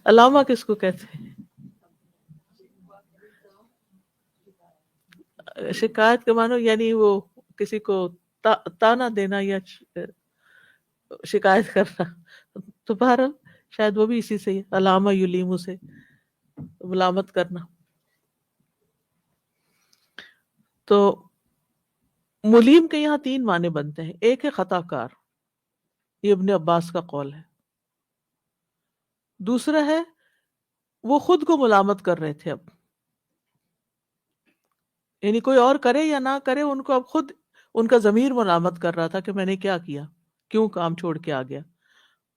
علامہ کس کو کہتے ہیں؟ شکایت کے معنی یعنی وہ کسی کو تانا دینا یا شکایت کرنا. تو بہرحال شاید وہ بھی اسی سے ہی، علامہ یلیم سے ملامت کرنا. تو ملیم کے یہاں 3 معنی بنتے ہیں. ایک ہے خطا کار، یہ ابن عباس کا قول ہے. دوسرا ہے وہ خود کو ملامت کر رہے تھے، اب یعنی کوئی اور کرے یا نہ کرے، ان کو اب خود ان کا ضمیر ملامت کر رہا تھا کہ میں نے کیا کیا، کیوں کام چھوڑ کے آ گیا.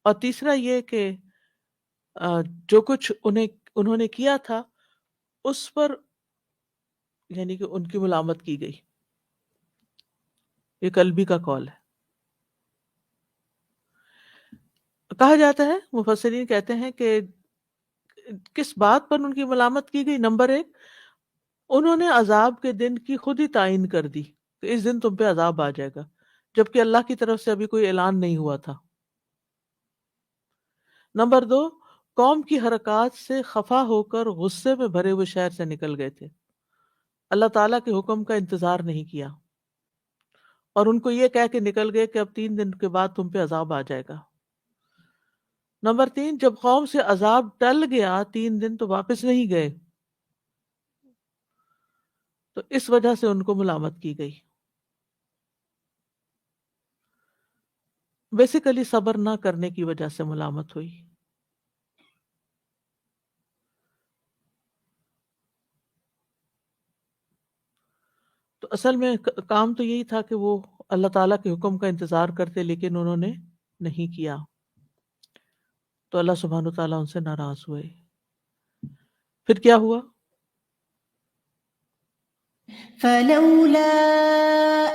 اور تیسرا یہ کہ جو کچھ انہوں نے کیا تھا اس پر یعنی کہ ان کی ملامت کی گئی. یہ قلبی کا قول ہے. کہا جاتا ہے، مفسرین کہتے ہیں کہ کس بات پر ان کی ملامت کی گئی. نمبر 1، انہوں نے عذاب کے دن کی خود ہی تعین کر دی کہ اس دن تم پہ عذاب آ جائے گا، جبکہ اللہ کی طرف سے ابھی کوئی اعلان نہیں ہوا تھا. نمبر 2، قوم کی حرکات سے خفا ہو کر غصے میں بھرے ہوئے شہر سے نکل گئے تھے، اللہ تعالیٰ کے حکم کا انتظار نہیں کیا، اور ان کو یہ کہہ کے نکل گئے کہ اب 3 دن کے بعد تم پہ عذاب آ جائے گا. نمبر 3، جب قوم سے عذاب ٹل گیا 3 دن تو واپس نہیں گئے، تو اس وجہ سے ان کو ملامت کی گئی. بیسیکلی صبر نہ کرنے کی وجہ سے ملامت ہوئی. تو اصل میں کام تو یہی تھا کہ وہ اللہ تعالیٰ کے حکم کا انتظار کرتے، لیکن انہوں نے نہیں کیا، تو اللہ سبحانہ وتعالیٰ ان سے ناراض ہوئے. پھر کیا ہوا؟ فلولا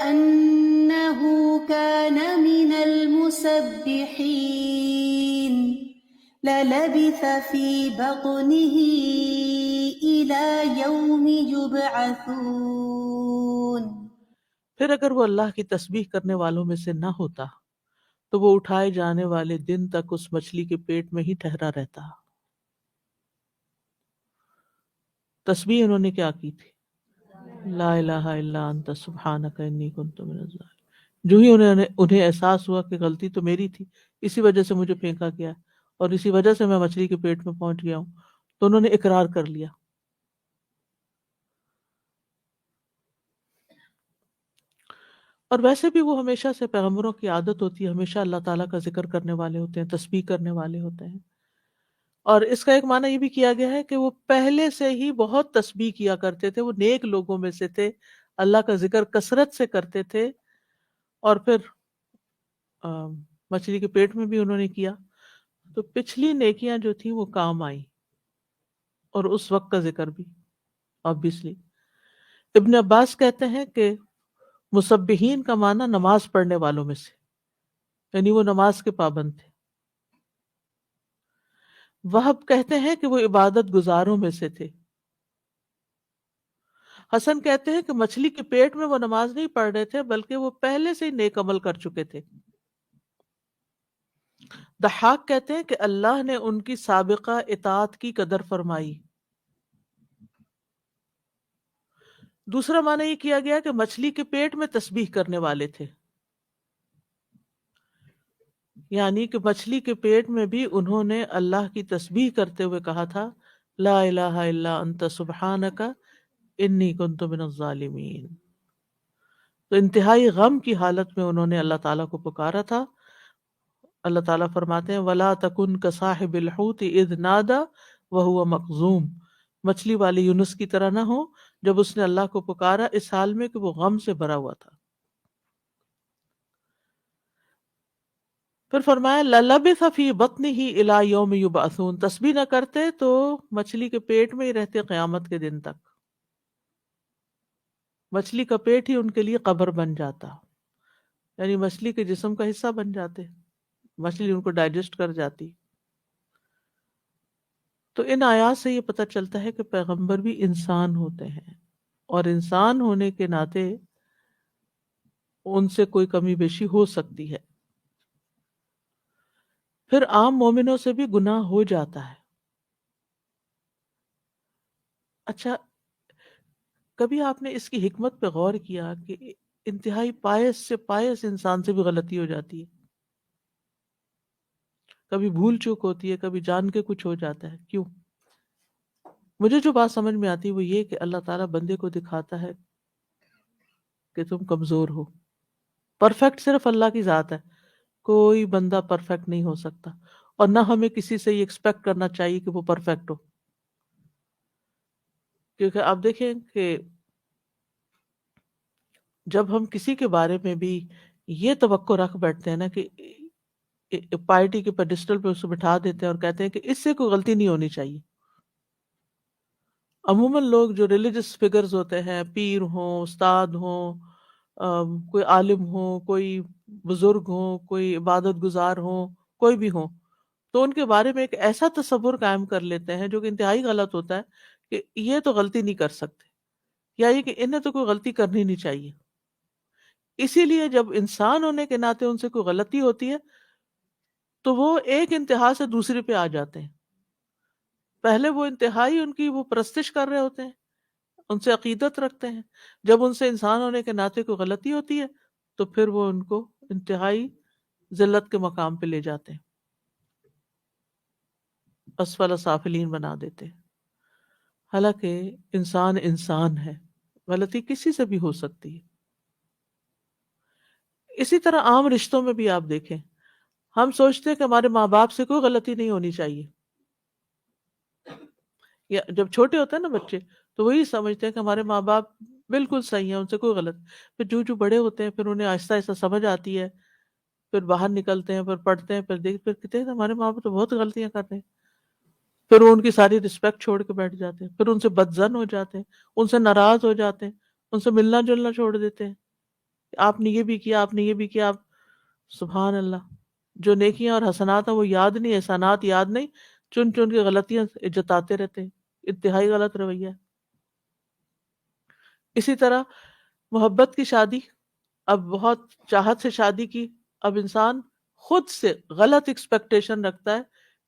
أنه كان من المسبحين للبث في بطنه إلى يوم يبعثون. پھر اگر وہ اللہ کی تسبیح کرنے والوں میں سے نہ ہوتا تو وہ اٹھائے جانے والے دن تک اس مچھلی کے پیٹ میں ہی ٹھہرا رہتا. تسبیح انہوں نے کیا کی تھی؟ لا الہ الا انت سبحانک انی کنت من الظالمین. جو ہی انہیں احساس ہوا کہ غلطی تو میری تھی، اسی وجہ سے مجھے پھینکا گیا اور اسی وجہ سے میں مچھلی کے پیٹ میں پہنچ گیا ہوں، تو انہوں نے اقرار کر لیا. اور ویسے بھی وہ ہمیشہ سے پیغمبروں کی عادت ہوتی ہے، ہمیشہ اللہ تعالیٰ کا ذکر کرنے والے ہوتے ہیں، تسبیح کرنے والے ہوتے ہیں. اور اس کا ایک معنی یہ بھی کیا گیا ہے کہ وہ پہلے سے ہی بہت تسبیح کیا کرتے تھے، وہ نیک لوگوں میں سے تھے، اللہ کا ذکر کثرت سے کرتے تھے، اور پھر مچھلی کے پیٹ میں بھی انہوں نے کیا، تو پچھلی نیکیاں جو تھیں وہ کام آئیں، اور اس وقت کا ذکر بھی obviously۔ ابن عباس کہتے ہیں کہ مسبحین کا معنی نماز پڑھنے والوں میں سے، یعنی وہ نماز کے پابند تھے۔ وہب کہتے ہیں کہ وہ عبادت گزاروں میں سے تھے۔ حسن کہتے ہیں کہ مچھلی کے پیٹ میں وہ نماز نہیں پڑھ رہے تھے، بلکہ وہ پہلے سے ہی نیک عمل کر چکے تھے۔ ضحاک کہتے ہیں کہ اللہ نے ان کی سابقہ اطاعت کی قدر فرمائی۔ دوسرا معنی یہ کیا گیا کہ مچھلی کے پیٹ میں تسبیح کرنے والے تھے، یعنی کہ مچھلی کے پیٹ میں بھی انہوں نے اللہ کی تسبیح کرتے ہوئے کہا تھا لا الہ الا انت سبحانک انی کنت من الظالمین۔ تو انتہائی غم کی حالت میں انہوں نے اللہ تعالیٰ کو پکارا تھا۔ اللہ تعالیٰ فرماتے ہیں وَلَا تَكُنْ كَصَاحِبِ الْحُوتِ إِذْ نَادَى وَهُوَ مَكْظُومٌ، مچھلی والے یونس کی طرح نہ ہو جب اس نے اللہ کو پکارا اس حال میں کہ وہ غم سے بھرا ہوا تھا۔ پھر فرمایا لَلَبِثَ فِي بَطْنِهِ إِلَى يَوْمِ يُبْعَثُونَ، تسبیح نہ کرتے تو مچھلی کے پیٹ میں ہی رہتے قیامت کے دن تک، مچھلی کا پیٹ ہی ان کے لیے قبر بن جاتا، یعنی مچھلی کے جسم کا حصہ بن جاتے، مچھلی ان کو ڈائجسٹ کر جاتی۔ تو ان آیات سے یہ پتہ چلتا ہے کہ پیغمبر بھی انسان ہوتے ہیں، اور انسان ہونے کے ناطے ان سے کوئی کمی بیشی ہو سکتی ہے۔ پھر عام مومنوں سے بھی گناہ ہو جاتا ہے۔ اچھا، کبھی آپ نے اس کی حکمت پہ غور کیا کہ انتہائی پائس سے پائس انسان سے بھی غلطی ہو جاتی ہے، کبھی بھول چوک ہوتی ہے، کبھی جان کے کچھ ہو جاتا ہے، کیوں؟ مجھے جو بات سمجھ میں آتی ہے وہ یہ کہ اللہ تعالیٰ بندے کو دکھاتا ہے کہ تم کمزور ہو۔ پرفیکٹ صرف اللہ کی ذات ہے، کوئی بندہ پرفیکٹ نہیں ہو سکتا، اور نہ ہمیں کسی سے یہ ایکسپیکٹ کرنا چاہیے کہ وہ پرفیکٹ ہو، کیونکہ آپ دیکھیں کہ جب ہم کسی کے بارے میں بھی یہ توقع رکھ بیٹھتے ہیں نا کہ پارٹی کے پیڈسٹل پہ اسے بٹھا دیتے ہیں اور کہتے ہیں کہ اس سے کوئی غلطی نہیں ہونی چاہیے۔ عموماً لوگ جو ریلیجس فگرز ہوتے ہیں، پیر ہوں، استاد ہوں، کوئی عالم ہوں، کوئی بزرگ ہوں، کوئی عبادت گزار ہوں، کوئی بھی ہوں، تو ان کے بارے میں ایک ایسا تصور قائم کر لیتے ہیں جو کہ انتہائی غلط ہوتا ہے کہ یہ تو غلطی نہیں کر سکتے، یا یہ کہ انہیں تو کوئی غلطی کرنی نہیں چاہیے۔ اسی لیے جب انسان ہونے کے ناطے ان سے کوئی غلطی ہوتی ہے تو وہ ایک انتہا سے دوسری پہ آ جاتے ہیں۔ پہلے وہ انتہائی ان کی وہ پرستش کر رہے ہوتے ہیں، ان سے عقیدت رکھتے ہیں، جب ان سے انسان ہونے کے ناطے کوئی غلطی ہوتی ہے تو پھر وہ ان کو انتہائی ذلت کے مقام پہ لے جاتے ہیں، اسفل سافلین بنا دیتے ہیں۔ حالانکہ انسان انسان ہے، غلطی کسی سے بھی ہو سکتی ہے۔ اسی طرح عام رشتوں میں بھی آپ دیکھیں، ہم سوچتے ہیں کہ ہمارے ماں باپ سے کوئی غلطی نہیں ہونی چاہیے، یا جب چھوٹے ہوتے ہیں نا بچے تو وہی سمجھتے ہیں کہ ہمارے ماں باپ بالکل صحیح ہیں، ان سے کوئی غلط۔ پھر جو بڑے ہوتے ہیں پھر انہیں آہستہ آہستہ سمجھ آتی ہے، پھر باہر نکلتے ہیں، پھر پڑھتے ہیں، پھر کہتے ہیں ہمارے ماں باپ تو بہت غلطیاں کر رہے ہیں، پھر وہ ان کی ساری رسپیکٹ چھوڑ کے بیٹھ جاتے ہیں، پھر ان سے بدظن ہو جاتے ہیں، ان سے ناراض ہو جاتے ہیں، ان سے ملنا جلنا چھوڑ دیتے ہیں، آپ نے یہ بھی کیا، آپ نے یہ بھی کیا۔ آپ سبحان اللہ، جو نیکیاں اور حسنات ہیں وہ یاد نہیں، احسانات یاد نہیں، چن چن کے غلطیاں جتاتے رہتے ہیں، انتہائی غلط رویہ ہے۔ اسی طرح محبت کی شادی، اب بہت چاہت سے شادی کی، اب انسان خود سے غلط ایکسپیکٹیشن رکھتا ہے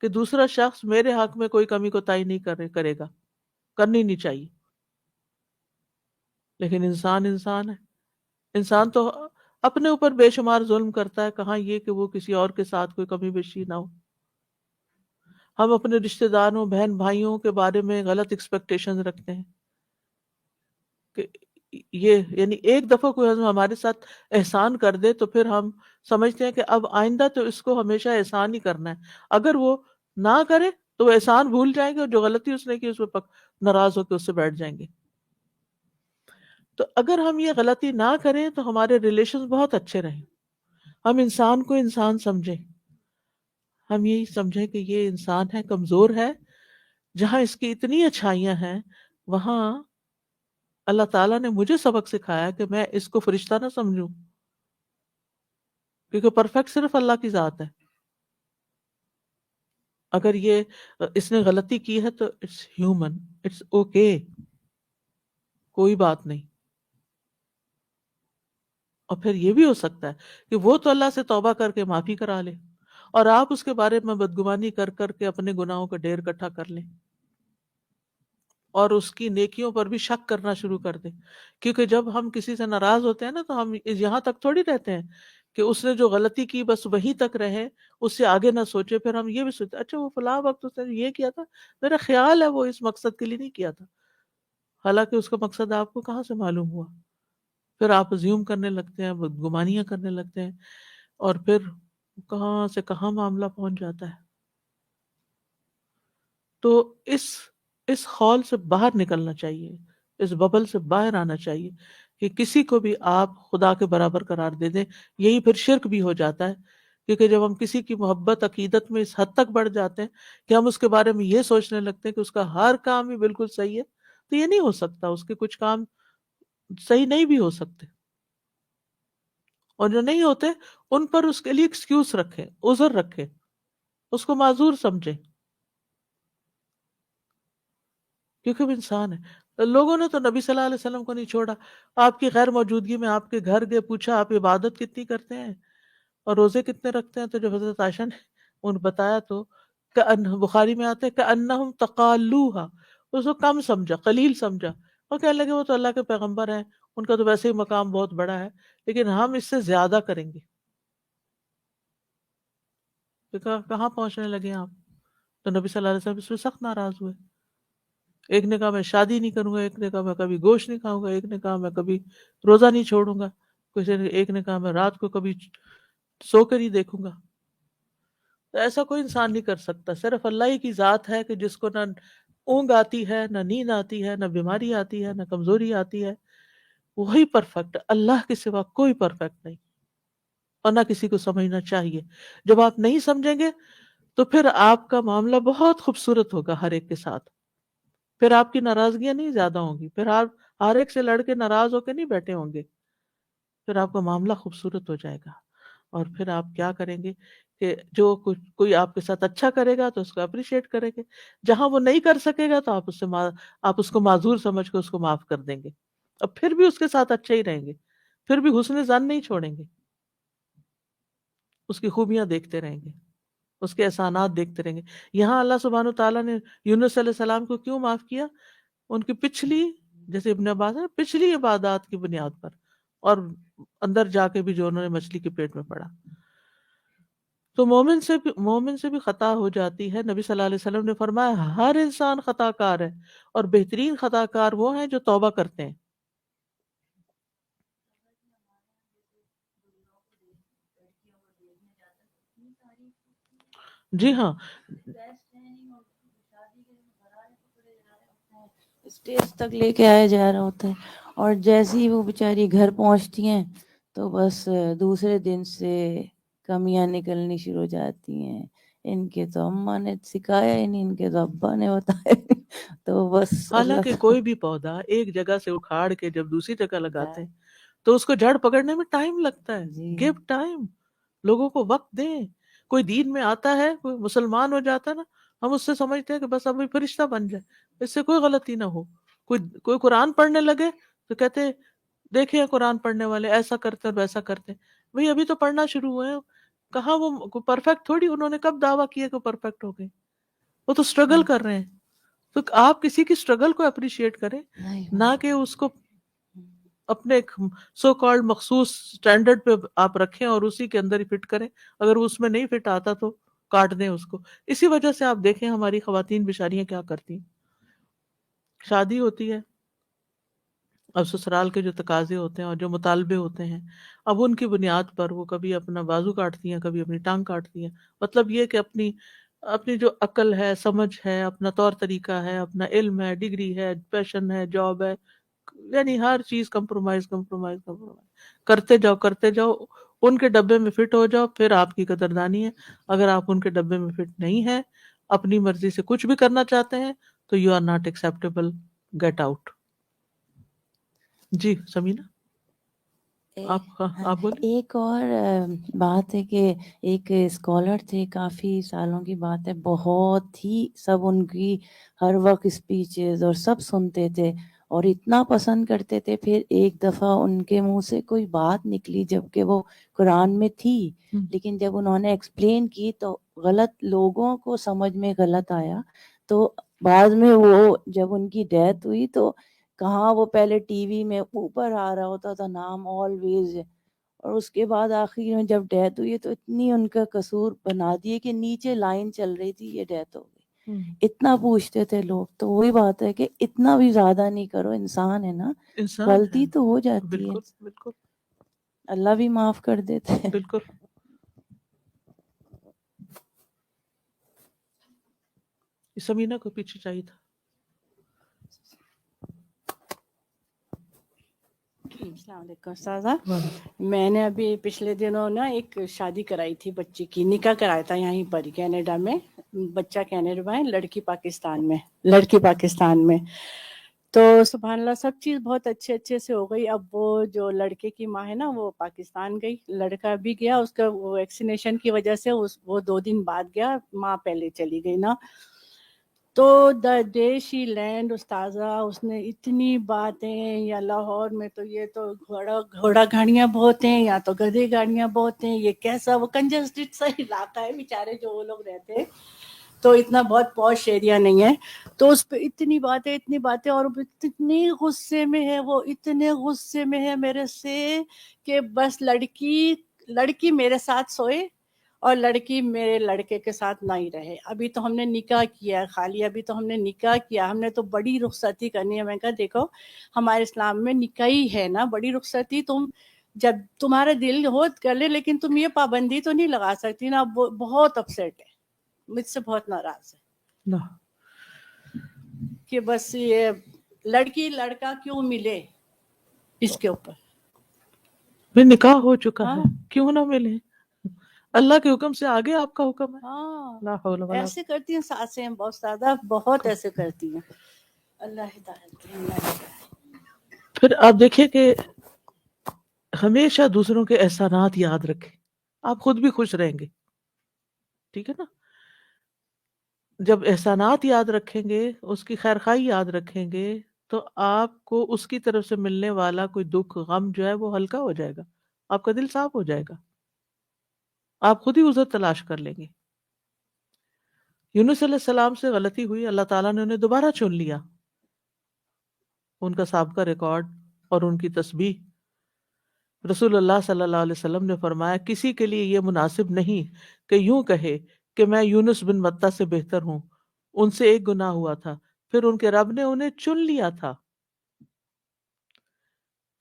کہ دوسرا شخص میرے حق میں کوئی کمی کوتاہی نہیں کرے گا، کرنی نہیں چاہیے۔ لیکن انسان انسان ہے، انسان تو اپنے اوپر بے شمار ظلم کرتا ہے، کہاں یہ کہ وہ کسی اور کے ساتھ کوئی کمی بیشی نہ ہو۔ ہم اپنے رشتہ داروں، بہن بھائیوں کے بارے میں غلط ایکسپیکٹیشن رکھتے ہیں کہ یہ، یعنی ایک دفعہ کوئی ہمارے ساتھ احسان کر دے تو پھر ہم سمجھتے ہیں کہ اب آئندہ تو اس کو ہمیشہ احسان ہی کرنا ہے، اگر وہ نہ کرے تو وہ احسان بھول جائیں گے اور جو غلطی اس نے کی اس پہ ناراض ہو کے اس سے بیٹھ جائیں گے. تو اگر ہم یہ غلطی نہ کریں تو ہمارے ریلیشنز بہت اچھے رہیں. ہم انسان کو انسان سمجھیں، ہم یہی سمجھیں کہ یہ انسان ہے، کمزور ہے، جہاں اس کی اتنی اچھائیاں ہیں وہاں اللہ تعالیٰ نے مجھے سبق سکھایا کہ میں اس کو فرشتہ نہ سمجھوں، کیونکہ پرفیکٹ صرف اللہ کی ذات ہے. اگر یہ اس نے غلطی کی ہے تو اٹس ہیومن، اٹس اوکے، کوئی بات نہیں. اور پھر یہ بھی ہو سکتا ہے کہ وہ تو اللہ سے توبہ کر کے معافی کرا لے اور آپ اس کے بارے میں بدگمانی کر کر کے اپنے گناہوں کا ڈھیر اکٹھا کر لیں اور اس کی نیکیوں پر بھی شک کرنا شروع کر دیں. کیونکہ جب ہم کسی سے ناراض ہوتے ہیں نا تو ہم یہاں تک تھوڑی رہتے ہیں کہ اس نے جو غلطی کی بس وہیں تک رہے، اس سے آگے نہ سوچے. پھر ہم یہ بھی سوچتے اچھا وہ فلاں وقت اس نے یہ کیا تھا، میرا خیال ہے وہ اس مقصد کے لیے نہیں کیا تھا، حالانکہ اس کا مقصد آپ کو کہاں سے معلوم ہوا. پھر آپ زیوم کرنے لگتے ہیں، بدگمانیاں کرنے لگتے ہیں، اور پھر کہاں سے کہاں معاملہ پہنچ جاتا ہے. تو اس خول سے باہر نکلنا چاہیے، اس ببل سے باہر آنا چاہیے کہ کسی کو بھی آپ خدا کے برابر قرار دے دیں. یہی پھر شرک بھی ہو جاتا ہے، کیونکہ جب ہم کسی کی محبت عقیدت میں اس حد تک بڑھ جاتے ہیں کہ ہم اس کے بارے میں یہ سوچنے لگتے ہیں کہ اس کا ہر کام ہی بالکل صحیح ہے، تو یہ نہیں ہو سکتا. اس کے کچھ کام صحیح نہیں بھی ہو سکتے، اور جو نہیں ہوتے ان پر اس کے لیے ایکسکیوز رکھیں، عذر رکھیں، اس کو معذور سمجھیں، کیونکہ وہ انسان ہے. لوگوں نے تو نبی صلی اللہ علیہ وسلم کو نہیں چھوڑا. آپ کی غیر موجودگی میں آپ کے گھر گئے، پوچھا آپ عبادت کتنی کرتے ہیں اور روزے کتنے رکھتے ہیں، تو جب حضرت عائشہ نے ان بتایا تو بخاری میں آتے کہ انہم تقالوہا، اس کو کم سمجھا، قلیل سمجھا، اور کہنے لگے وہ تو اللہ کے پیغمبر ہیں، ان کا تو ویسے ہی مقام بہت بڑا ہے، لیکن ہم اس سے زیادہ کریں گے. تو کہاں پہنچنے لگے آپ؟ تو نبی صلی اللہ علیہ وسلم اس میں سخت ناراض ہوئے. ایک نے کہا میں شادی نہیں کروں گا، ایک نے کہا میں کبھی گوشت نہیں کھاؤں گا، ایک نے کہا میں کبھی روزہ نہیں چھوڑوں گا، ایک نے کہا میں رات کو کبھی سو کر ہی دیکھوں گا. تو ایسا کوئی انسان نہیں کر سکتا. صرف اللہ ہی کی ذات ہے کہ جس کو نہ اونگ آتی ہے، نہ نیند آتی ہے، نہ بیماری آتی ہے، نہ کمزوری آتی ہے. وہی پرفیکٹ، اللہ کے سوا کوئی پرفیکٹ نہیں، اور نہ کسی کو سمجھنا چاہیے. جب آپ نہیں سمجھیں گے تو پھر آپ کا معاملہ بہت خوبصورت ہوگا ہر ایک کے ساتھ. پھر آپ کی ناراضگیاں نہیں زیادہ ہوں گی، پھر آپ ہر ایک سے لڑ کے ناراض ہو کے نہیں بیٹھے ہوں گے. پھر آپ کا معاملہ خوبصورت ہو جائے گا. اور پھر آپ کیا کریں گے کہ جو کوئی آپ کے ساتھ اچھا کرے گا تو اس کو اپریشیٹ کریں گے، جہاں وہ نہیں کر سکے گا تو آپ اس کو معذور سمجھ کے اس کو معاف کر دیں گے، اور پھر بھی اس کے ساتھ اچھے ہی رہیں گے، پھر بھی حسن ظن نہیں چھوڑیں گے، اس کی خوبیاں دیکھتے رہیں گے، اس کے احسانات دیکھتے رہیں گے. یہاں اللہ سبحانہ وتعالیٰ نے یونس علیہ السلام کو کیوں معاف کیا؟ ان کی پچھلی، جیسے ابن عباس ہے، پچھلی عبادات کی بنیاد پر، اور اندر جا کے بھی جو انہوں نے مچھلی کے پیٹ میں پڑا. تو مومن سے بھی خطا ہو جاتی ہے. نبی صلی اللہ علیہ وسلم نے فرمایا ہر انسان خطا کار ہے، اور بہترین خطا کار وہ ہیں جو توبہ کرتے ہیں. جی ہاں، اسٹیج تک لے کے آیا جا رہا ہوتا ہے، اور جیسے ہی وہ بیچاری گھر پہنچتی ہیں تو بس دوسرے دن سے کمیاں نکلنی شروع ہو جاتی ہیں. ان کے تو اماں نے سکھایا ہی نہیں، ان کے تو ابا نے بتایا نہیں. تو بس حالانکہ کوئی بھی پودا ایک جگہ سے اکھاڑ کے جب دوسری جگہ لگاتے ہیں تو اس کو جڑ پکڑنے میں ٹائم لگتا ہے. جی گیو ٹائم، لوگوں کو وقت دیں. کوئی دین میں آتا ہے، کوئی مسلمان ہو جاتا ہے نا، ہم اس سے سمجھتے ہیں کہ بس اب فرشتہ بن جائے، اس سے کوئی غلطی نہ ہو. کوئی قرآن پڑھنے لگے تو کہتے دیکھیں قرآن پڑھنے والے ایسا کرتے ہیں ویسا کرتے ہیں. بھئی ابھی تو پڑھنا شروع ہوئے ہیں، کہاں وہ پرفیکٹ تھوڑی، انہوں نے کب دعویٰ کیا کہ پرفیکٹ ہو گئے؟ وہ تو اسٹرگل کر رہے ہیں. تو آپ کسی کی اسٹرگل کو اپریشیٹ کریں، نہ کہ اس کو اپنے سو کالڈ مخصوص سٹینڈرڈ پہ آپ رکھیں اور اسی کے اندر ہی فٹ کریں. اگر وہ اس میں نہیں فٹ آتا تو کاٹ دیں اس کو. اسی وجہ سے آپ دیکھیں ہماری خواتین بیچاریاں کیا کرتی ہیں. شادی ہوتی ہے، اب سسرال کے جو تقاضے ہوتے ہیں اور جو مطالبے ہوتے ہیں، اب ان کی بنیاد پر وہ کبھی اپنا بازو کاٹتی ہیں، کبھی اپنی ٹانگ کاٹتی ہیں. مطلب یہ کہ اپنی اپنی جو عقل ہے، سمجھ ہے، اپنا طور طریقہ ہے، اپنا علم ہے، ڈگری ہے، پیشن ہے، جاب ہے، یعنی ہر چیز کمپرومائز کرتے جاؤ، ان کے ڈبے میں فٹ ہو جاؤ، پھر آپ کی قدردانی ہے. اگر آپ ان کے ڈبے میں فٹ نہیں ہے، اپنی مرضی سے کچھ بھی کرنا چاہتے ہیں، تو you are not acceptable, get out. جی سمینہ آپ بولیں. ایک اور بات ہے کہ ایک اسکالر تھے، کافی سالوں کی بات ہے، بہت ہی سب ان کی ہر وقت اسپیچز اور سب سنتے تھے اور اتنا پسند کرتے تھے. پھر ایک دفعہ ان کے منہ سے کوئی بات نکلی جبکہ وہ قرآن میں تھی، لیکن جب انہوں نے ایکسپلین کی تو غلط، لوگوں کو سمجھ میں غلط آیا. تو بعد میں وہ جب ان کی ڈیتھ ہوئی تو کہاں وہ پہلے ٹی وی میں اوپر آ رہا ہوتا تھا نام آلویز، اور اس کے بعد آخر میں جب ڈیتھ ہوئی تو اتنی ان کا قصور بنا دیے کہ نیچے لائن چل رہی تھی یہ ڈیتھ ہو گئی. اتنا پوچھتے تھے لوگ. تو وہی بات ہے کہ اتنا بھی زیادہ نہیں کرو، انسان ہے نا، انسان غلطی ہے. تو ہو جاتی ہے، بالکل بالکل اللہ بھی معاف کر دیتے ہیں. بالکل. سمینہ کو پیچھے چاہیے تھا. السلام علیکم استاذہ. میں نے ابھی پچھلے دنوں نا ایک شادی کرائی تھی بچی کی، نکاح کرایا تھا یہیں پر کینیڈا میں. بچہ کینیڈا میں، لڑکی پاکستان میں. تو سبحان اللہ سب چیز بہت اچھے سے ہو گئی. اب وہ جو لڑکے کی ماں ہے نا وہ پاکستان گئی، لڑکا بھی گیا، اس کا وہ ویکسینیشن کی وجہ سے وہ 2 دن بعد گیا، ماں پہلے چلی گئی نا. تو دا ڈے شی لینڈ استاذہ، اس نے اتنی باتیں، یا لاہور میں تو یہ تو گھوڑا گاڑیاں بہت ہیں، یا تو گدھے گاڑیاں بہت ہیں، یہ کیسا، وہ کنجسٹڈ سا علاقہ ہے بیچارے جو وہ لوگ رہتے ہیں، تو اتنا بہت پوش ایریا نہیں ہے. تو اس پہ اتنی باتیں اور اتنے غصے میں ہے وہ، اتنے غصے میں ہے میرے سے کہ بس لڑکی میرے ساتھ سوئے اور لڑکی میرے لڑکے کے ساتھ نہ ہی رہے. ابھی تو ہم نے نکاح کیا خالی، ابھی تو ہم نے نکاح کیا، ہم نے تو بڑی رخصتی کرنی ہے. میں کہا دیکھو ہمارے اسلام میں نکاح ہی ہے نا بڑی رخصتی، تم جب تمہارا دل ہو کر لے، لیکن تم یہ پابندی تو نہیں لگا سکتی نا. بہت اپسیٹ ہے، مجھ سے بہت ناراض ہے کہ بس یہ لڑکی لڑکا کیوں ملے اس کے اوپر. نکاح ہو چکا ہے، کیوں نہ ملے؟ اللہ کے حکم سے آگے آپ کا حکم ہے. لا حول ولا ایسے کرتی ہیں ساسیں بہت زیادہ، بہت ایسے کرتی ہیں. اللہ ہدایت دے. پھر آپ دیکھیے کہ ہمیشہ دوسروں کے احسانات یاد رکھیں، آپ خود بھی خوش رہیں گے. ٹھیک ہے نا؟ جب احسانات یاد رکھیں گے، اس کی خیرخواہی یاد رکھیں گے، تو آپ کو اس کی طرف سے ملنے والا کوئی دکھ غم جو ہے وہ ہلکا ہو جائے گا، آپ کا دل صاف ہو جائے گا، آپ خود ہی عذر تلاش کر لیں گے. یونس علیہ السلام سے غلطی ہوئی، اللہ تعالیٰ نے انہیں دوبارہ چن لیا. ان کا سابقہ ریکارڈ اور ان کی تسبیح، رسول اللہ صلی اللہ علیہ وسلم نے فرمایا کسی کے لیے یہ مناسب نہیں کہ یوں کہے کہ میں یونس بن متہ سے بہتر ہوں، ان سے ایک گناہ ہوا تھا، پھر ان کے رب نے انہیں چن لیا تھا.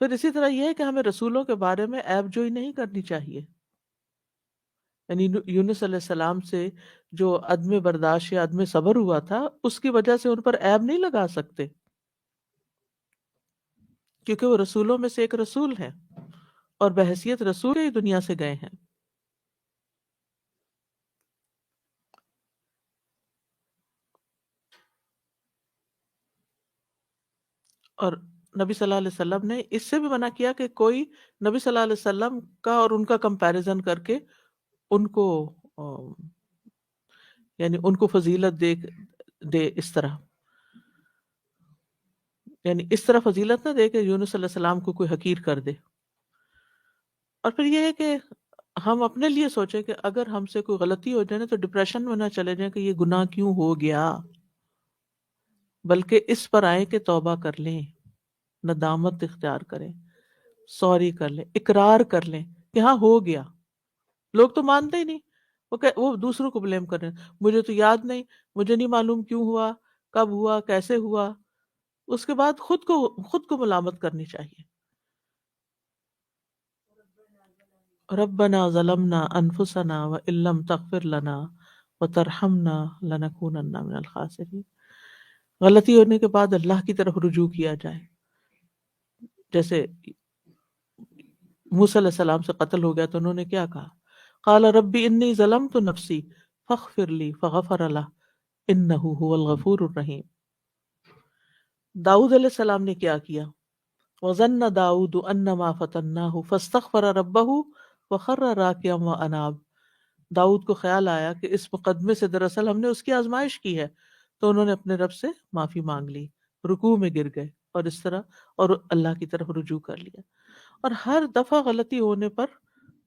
پھر اسی طرح یہ ہے کہ ہمیں رسولوں کے بارے میں عیب جوئی نہیں کرنی چاہیے. یعنی یونس علیہ السلام سے جو عدم برداشت یا عدم صبر ہوا تھا، اس کی وجہ سے ان پر عیب نہیں لگا سکتے، کیونکہ وہ رسولوں میں سے ایک رسول ہیں اور بحیثیت رسول ہی دنیا سے گئے ہیں. اور نبی صلی اللہ علیہ وسلم نے اس سے بھی منع کیا کہ کوئی نبی صلی اللہ علیہ وسلم کا اور ان کا کمپیریزن کر کے ان کو یعنی ان کو فضیلت دے اس طرح، یعنی اس طرح فضیلت نہ دے کہ یونس علیہ السلام کو کوئی حقیر کر دے. اور پھر یہ ہے کہ ہم اپنے لیے سوچیں کہ اگر ہم سے کوئی غلطی ہو جائے نا تو ڈپریشن میں نہ چلے جائیں کہ یہ گناہ کیوں ہو گیا، بلکہ اس پر آئیں کہ توبہ کر لیں، ندامت اختیار کریں، سوری کر لیں، اقرار کر لیں کہ ہاں ہو گیا. لوگ تو مانتے ہی نہیں، وہ دوسروں کو بلیم کر رہے ہیں، مجھے تو یاد نہیں، مجھے نہیں معلوم کیوں ہوا، کب ہوا، کیسے ہوا. اس کے بعد خود کو ملامت کرنی چاہیے. ربنا ظلمنا انفسنا وان لم تغفر لنا وترحمنا لنکونن من الخاسرین. غلطی ہونے کے بعد اللہ کی طرف رجوع کیا جائے. جیسے موسیٰ علیہ السلام سے قتل ہو گیا تو انہوں نے کیا کہا؟ قال ربی انی ظلمت نفسی فاغفر لی فغفر لہ انہ هو الغفور الرحیم. داؤد علیہ السلام نے کیا کیا؟ وظن داؤد انما فتناہ فاستغفر ربہ وخر راکعا واناب. داؤد کو خیال آیا کہ اس مقدمے سے دراصل ہم نے اس کی آزمائش کی ہے، تو انہوں نے اپنے رب سے معافی مانگ لی، رکوع میں گر گئے اور اس طرح اور اللہ کی طرف رجوع کر لیا. اور ہر دفعہ غلطی ہونے پر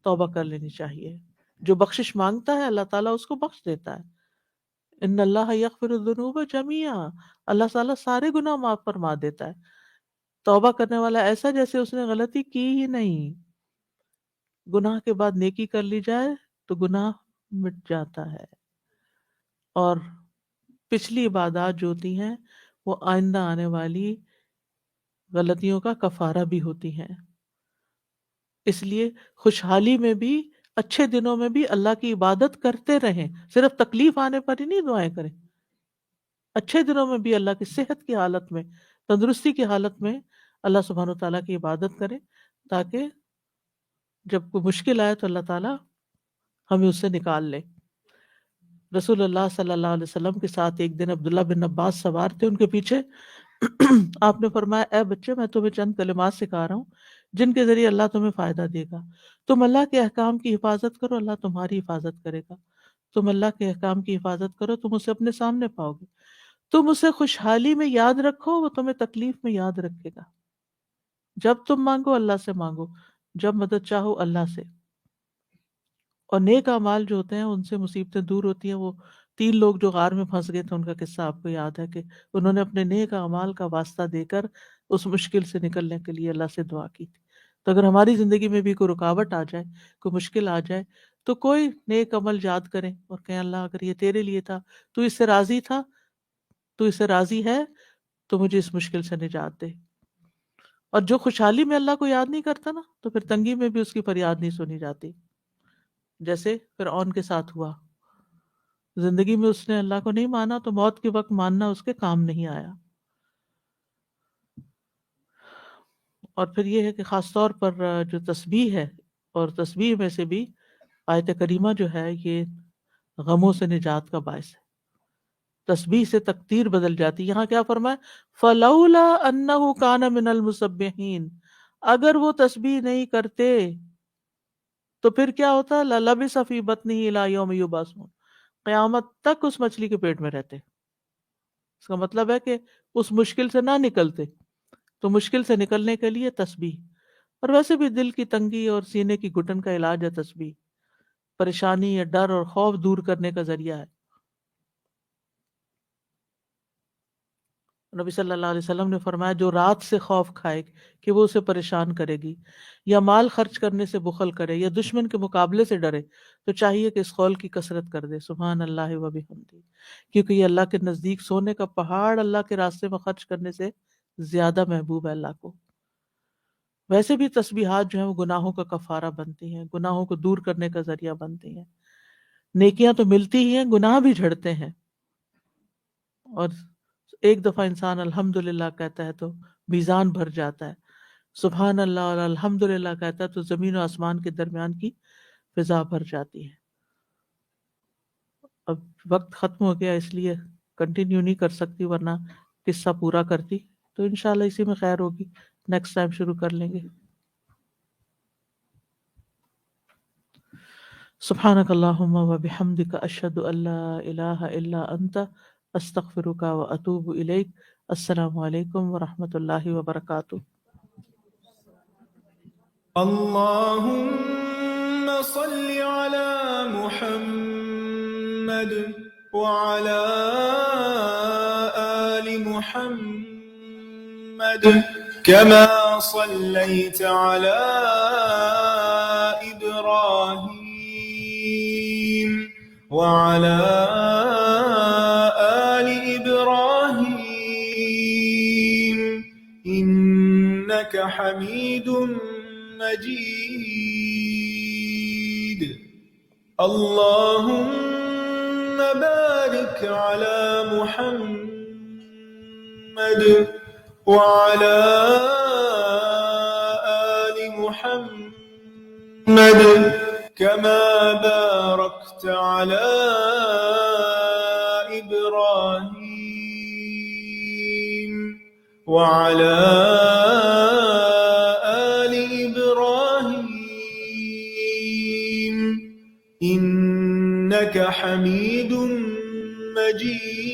توبہ کر لینی چاہیے. جو بخشش مانگتا ہے اللہ تعالیٰ اس کو بخش دیتا ہے. ان اللہ یغفر الذنوب جميعا، اللہ تعالیٰ سارے گناہ معاف فرما دیتا ہے. توبہ کرنے والا ایسا جیسے اس نے غلطی کی ہی نہیں. گناہ کے بعد نیکی کر لی جائے تو گناہ مٹ جاتا ہے، اور پچھلی عبادات جو ہوتی ہیں وہ آئندہ آنے والی غلطیوں کا کفارہ بھی ہوتی ہیں. اس لیے خوشحالی میں بھی، اچھے دنوں میں بھی اللہ کی عبادت کرتے رہیں. صرف تکلیف آنے پر ہی نہیں دعائیں کریں. اچھے دنوں میں بھی اللہ کی صحت کی حالت میں، تندرستی کی حالت میں اللہ سبحانہ و تعالیٰ کی عبادت کریں، تاکہ جب کوئی مشکل آئے تو اللہ تعالیٰ ہمیں اس سے نکال لے. رسول اللہ صلی اللہ علیہ وسلم کے ساتھ ایک دن عبداللہ بن عباس سوار تھے ان کے پیچھے. آپ نے فرمایا اے بچے، میں تمہیں چند کلمات سکھا رہا ہوں جن کے ذریعے اللہ تمہیں فائدہ دے گا. تم اللہ کے احکام کی حفاظت کرو، اللہ تمہاری حفاظت کرے گا. تم اللہ کے احکام کی حفاظت کرو، تم اسے اپنے سامنے پاؤ گے. تم اسے خوشحالی میں یاد رکھو، وہ تمہیں تکلیف میں یاد رکھے گا. جب تم مانگو اللہ سے مانگو، جب مدد چاہو اللہ سے. اور نیک اعمال جو ہوتے ہیں ان سے مصیبتیں دور ہوتی ہیں. وہ 3 لوگ جو غار میں پھنس گئے تھے، ان کا قصہ آپ کو یاد ہے کہ انہوں نے اپنے نیک اعمال کا واسطہ دے کر اس مشکل سے نکلنے کے لیے اللہ سے دعا کی تھی. تو اگر ہماری زندگی میں بھی کوئی رکاوٹ آ جائے، کوئی مشکل آ جائے، تو کوئی نیک عمل یاد کریں اور کہیں اللہ اگر یہ تیرے لیے تھا، تو اس سے راضی تھا، تو اس سے راضی ہے، تو مجھے اس مشکل سے نجات دے. اور جو خوشحالی میں اللہ کو یاد نہیں کرتا نا، تو پھر تنگی میں بھی اس کی فریاد نہیں سنی جاتی. جیسے فرعون کے ساتھ ہوا، زندگی میں اس نے اللہ کو نہیں مانا تو موت کے وقت ماننا اس کے کام نہیں آیا. اور پھر یہ ہے کہ خاص طور پر جو تسبیح ہے، اور تسبیح میں سے بھی آیت کریمہ جو ہے یہ غموں سے نجات کا باعث ہے. تسبیح سے تقدیر بدل جاتی. یہاں کیا فرمایا؟ فلولا انہ کان من المسبحین، اگر وہ تسبیح نہیں کرتے تو پھر کیا ہوتا؟ للبث فی بطنہ الی یوم یبعثون، قیامت تک اس مچھلی کے پیٹ میں رہتے. اس کا مطلب ہے کہ اس مشکل سے نہ نکلتے. تو مشکل سے نکلنے کے لیے تسبیح. اور ویسے بھی دل کی تنگی اور سینے کی گھٹن کا علاج ہے تسبیح. پریشانی یا ڈر اور خوف دور کرنے کا ذریعہ ہے. نبی صلی اللہ علیہ وسلم نے فرمایا جو رات سے خوف کھائے کہ وہ اسے پریشان کرے گی، یا مال خرچ کرنے سے بخل کرے، یا دشمن کے مقابلے سے ڈرے، تو چاہیے کہ اس قول کی کثرت کر دے سبحان اللہ و بحمدہ، کیونکہ یہ اللہ کے نزدیک سونے کا پہاڑ اللہ کے راستے میں خرچ کرنے سے زیادہ محبوب ہے اللہ کو. ویسے بھی تسبیحات جو ہیں وہ گناہوں کا کفارہ بنتی ہیں، گناہوں کو دور کرنے کا ذریعہ بنتی ہیں. نیکیاں تو ملتی ہی ہیں، گناہ بھی جھڑتے ہیں. اور ایک دفعہ انسان الحمدللہ کہتا ہے تو میزان بھر جاتا ہے. سبحان اللہ اور الحمدللہ کہتا ہے تو زمین و آسمان کے درمیان کی فضا بھر جاتی ہے. اب وقت ختم ہو گیا اس لیے کنٹینیو نہیں کر سکتی، ورنہ قصہ پورا کرتی. تو انشاءاللہ اسی میں خیر ہوگی، نیکسٹ ٹائم شروع کر لیں گے. سبحانک اللہم و بحمدک اشہد ان لا الہ الا انت استغفرک و اتوب الیک. السلام علیکم ورحمۃ اللہ وبرکاتہ. اللهم صل على محمد وعلى آل محمد كما صليت على إبراهيم وعلى آل إبراهيم إنك حميد مجيد. اللهم بارك على محمد وعلى آل محمد كما باركت على إبراهيم وعلى آل إبراهيم إنك حميد مجيد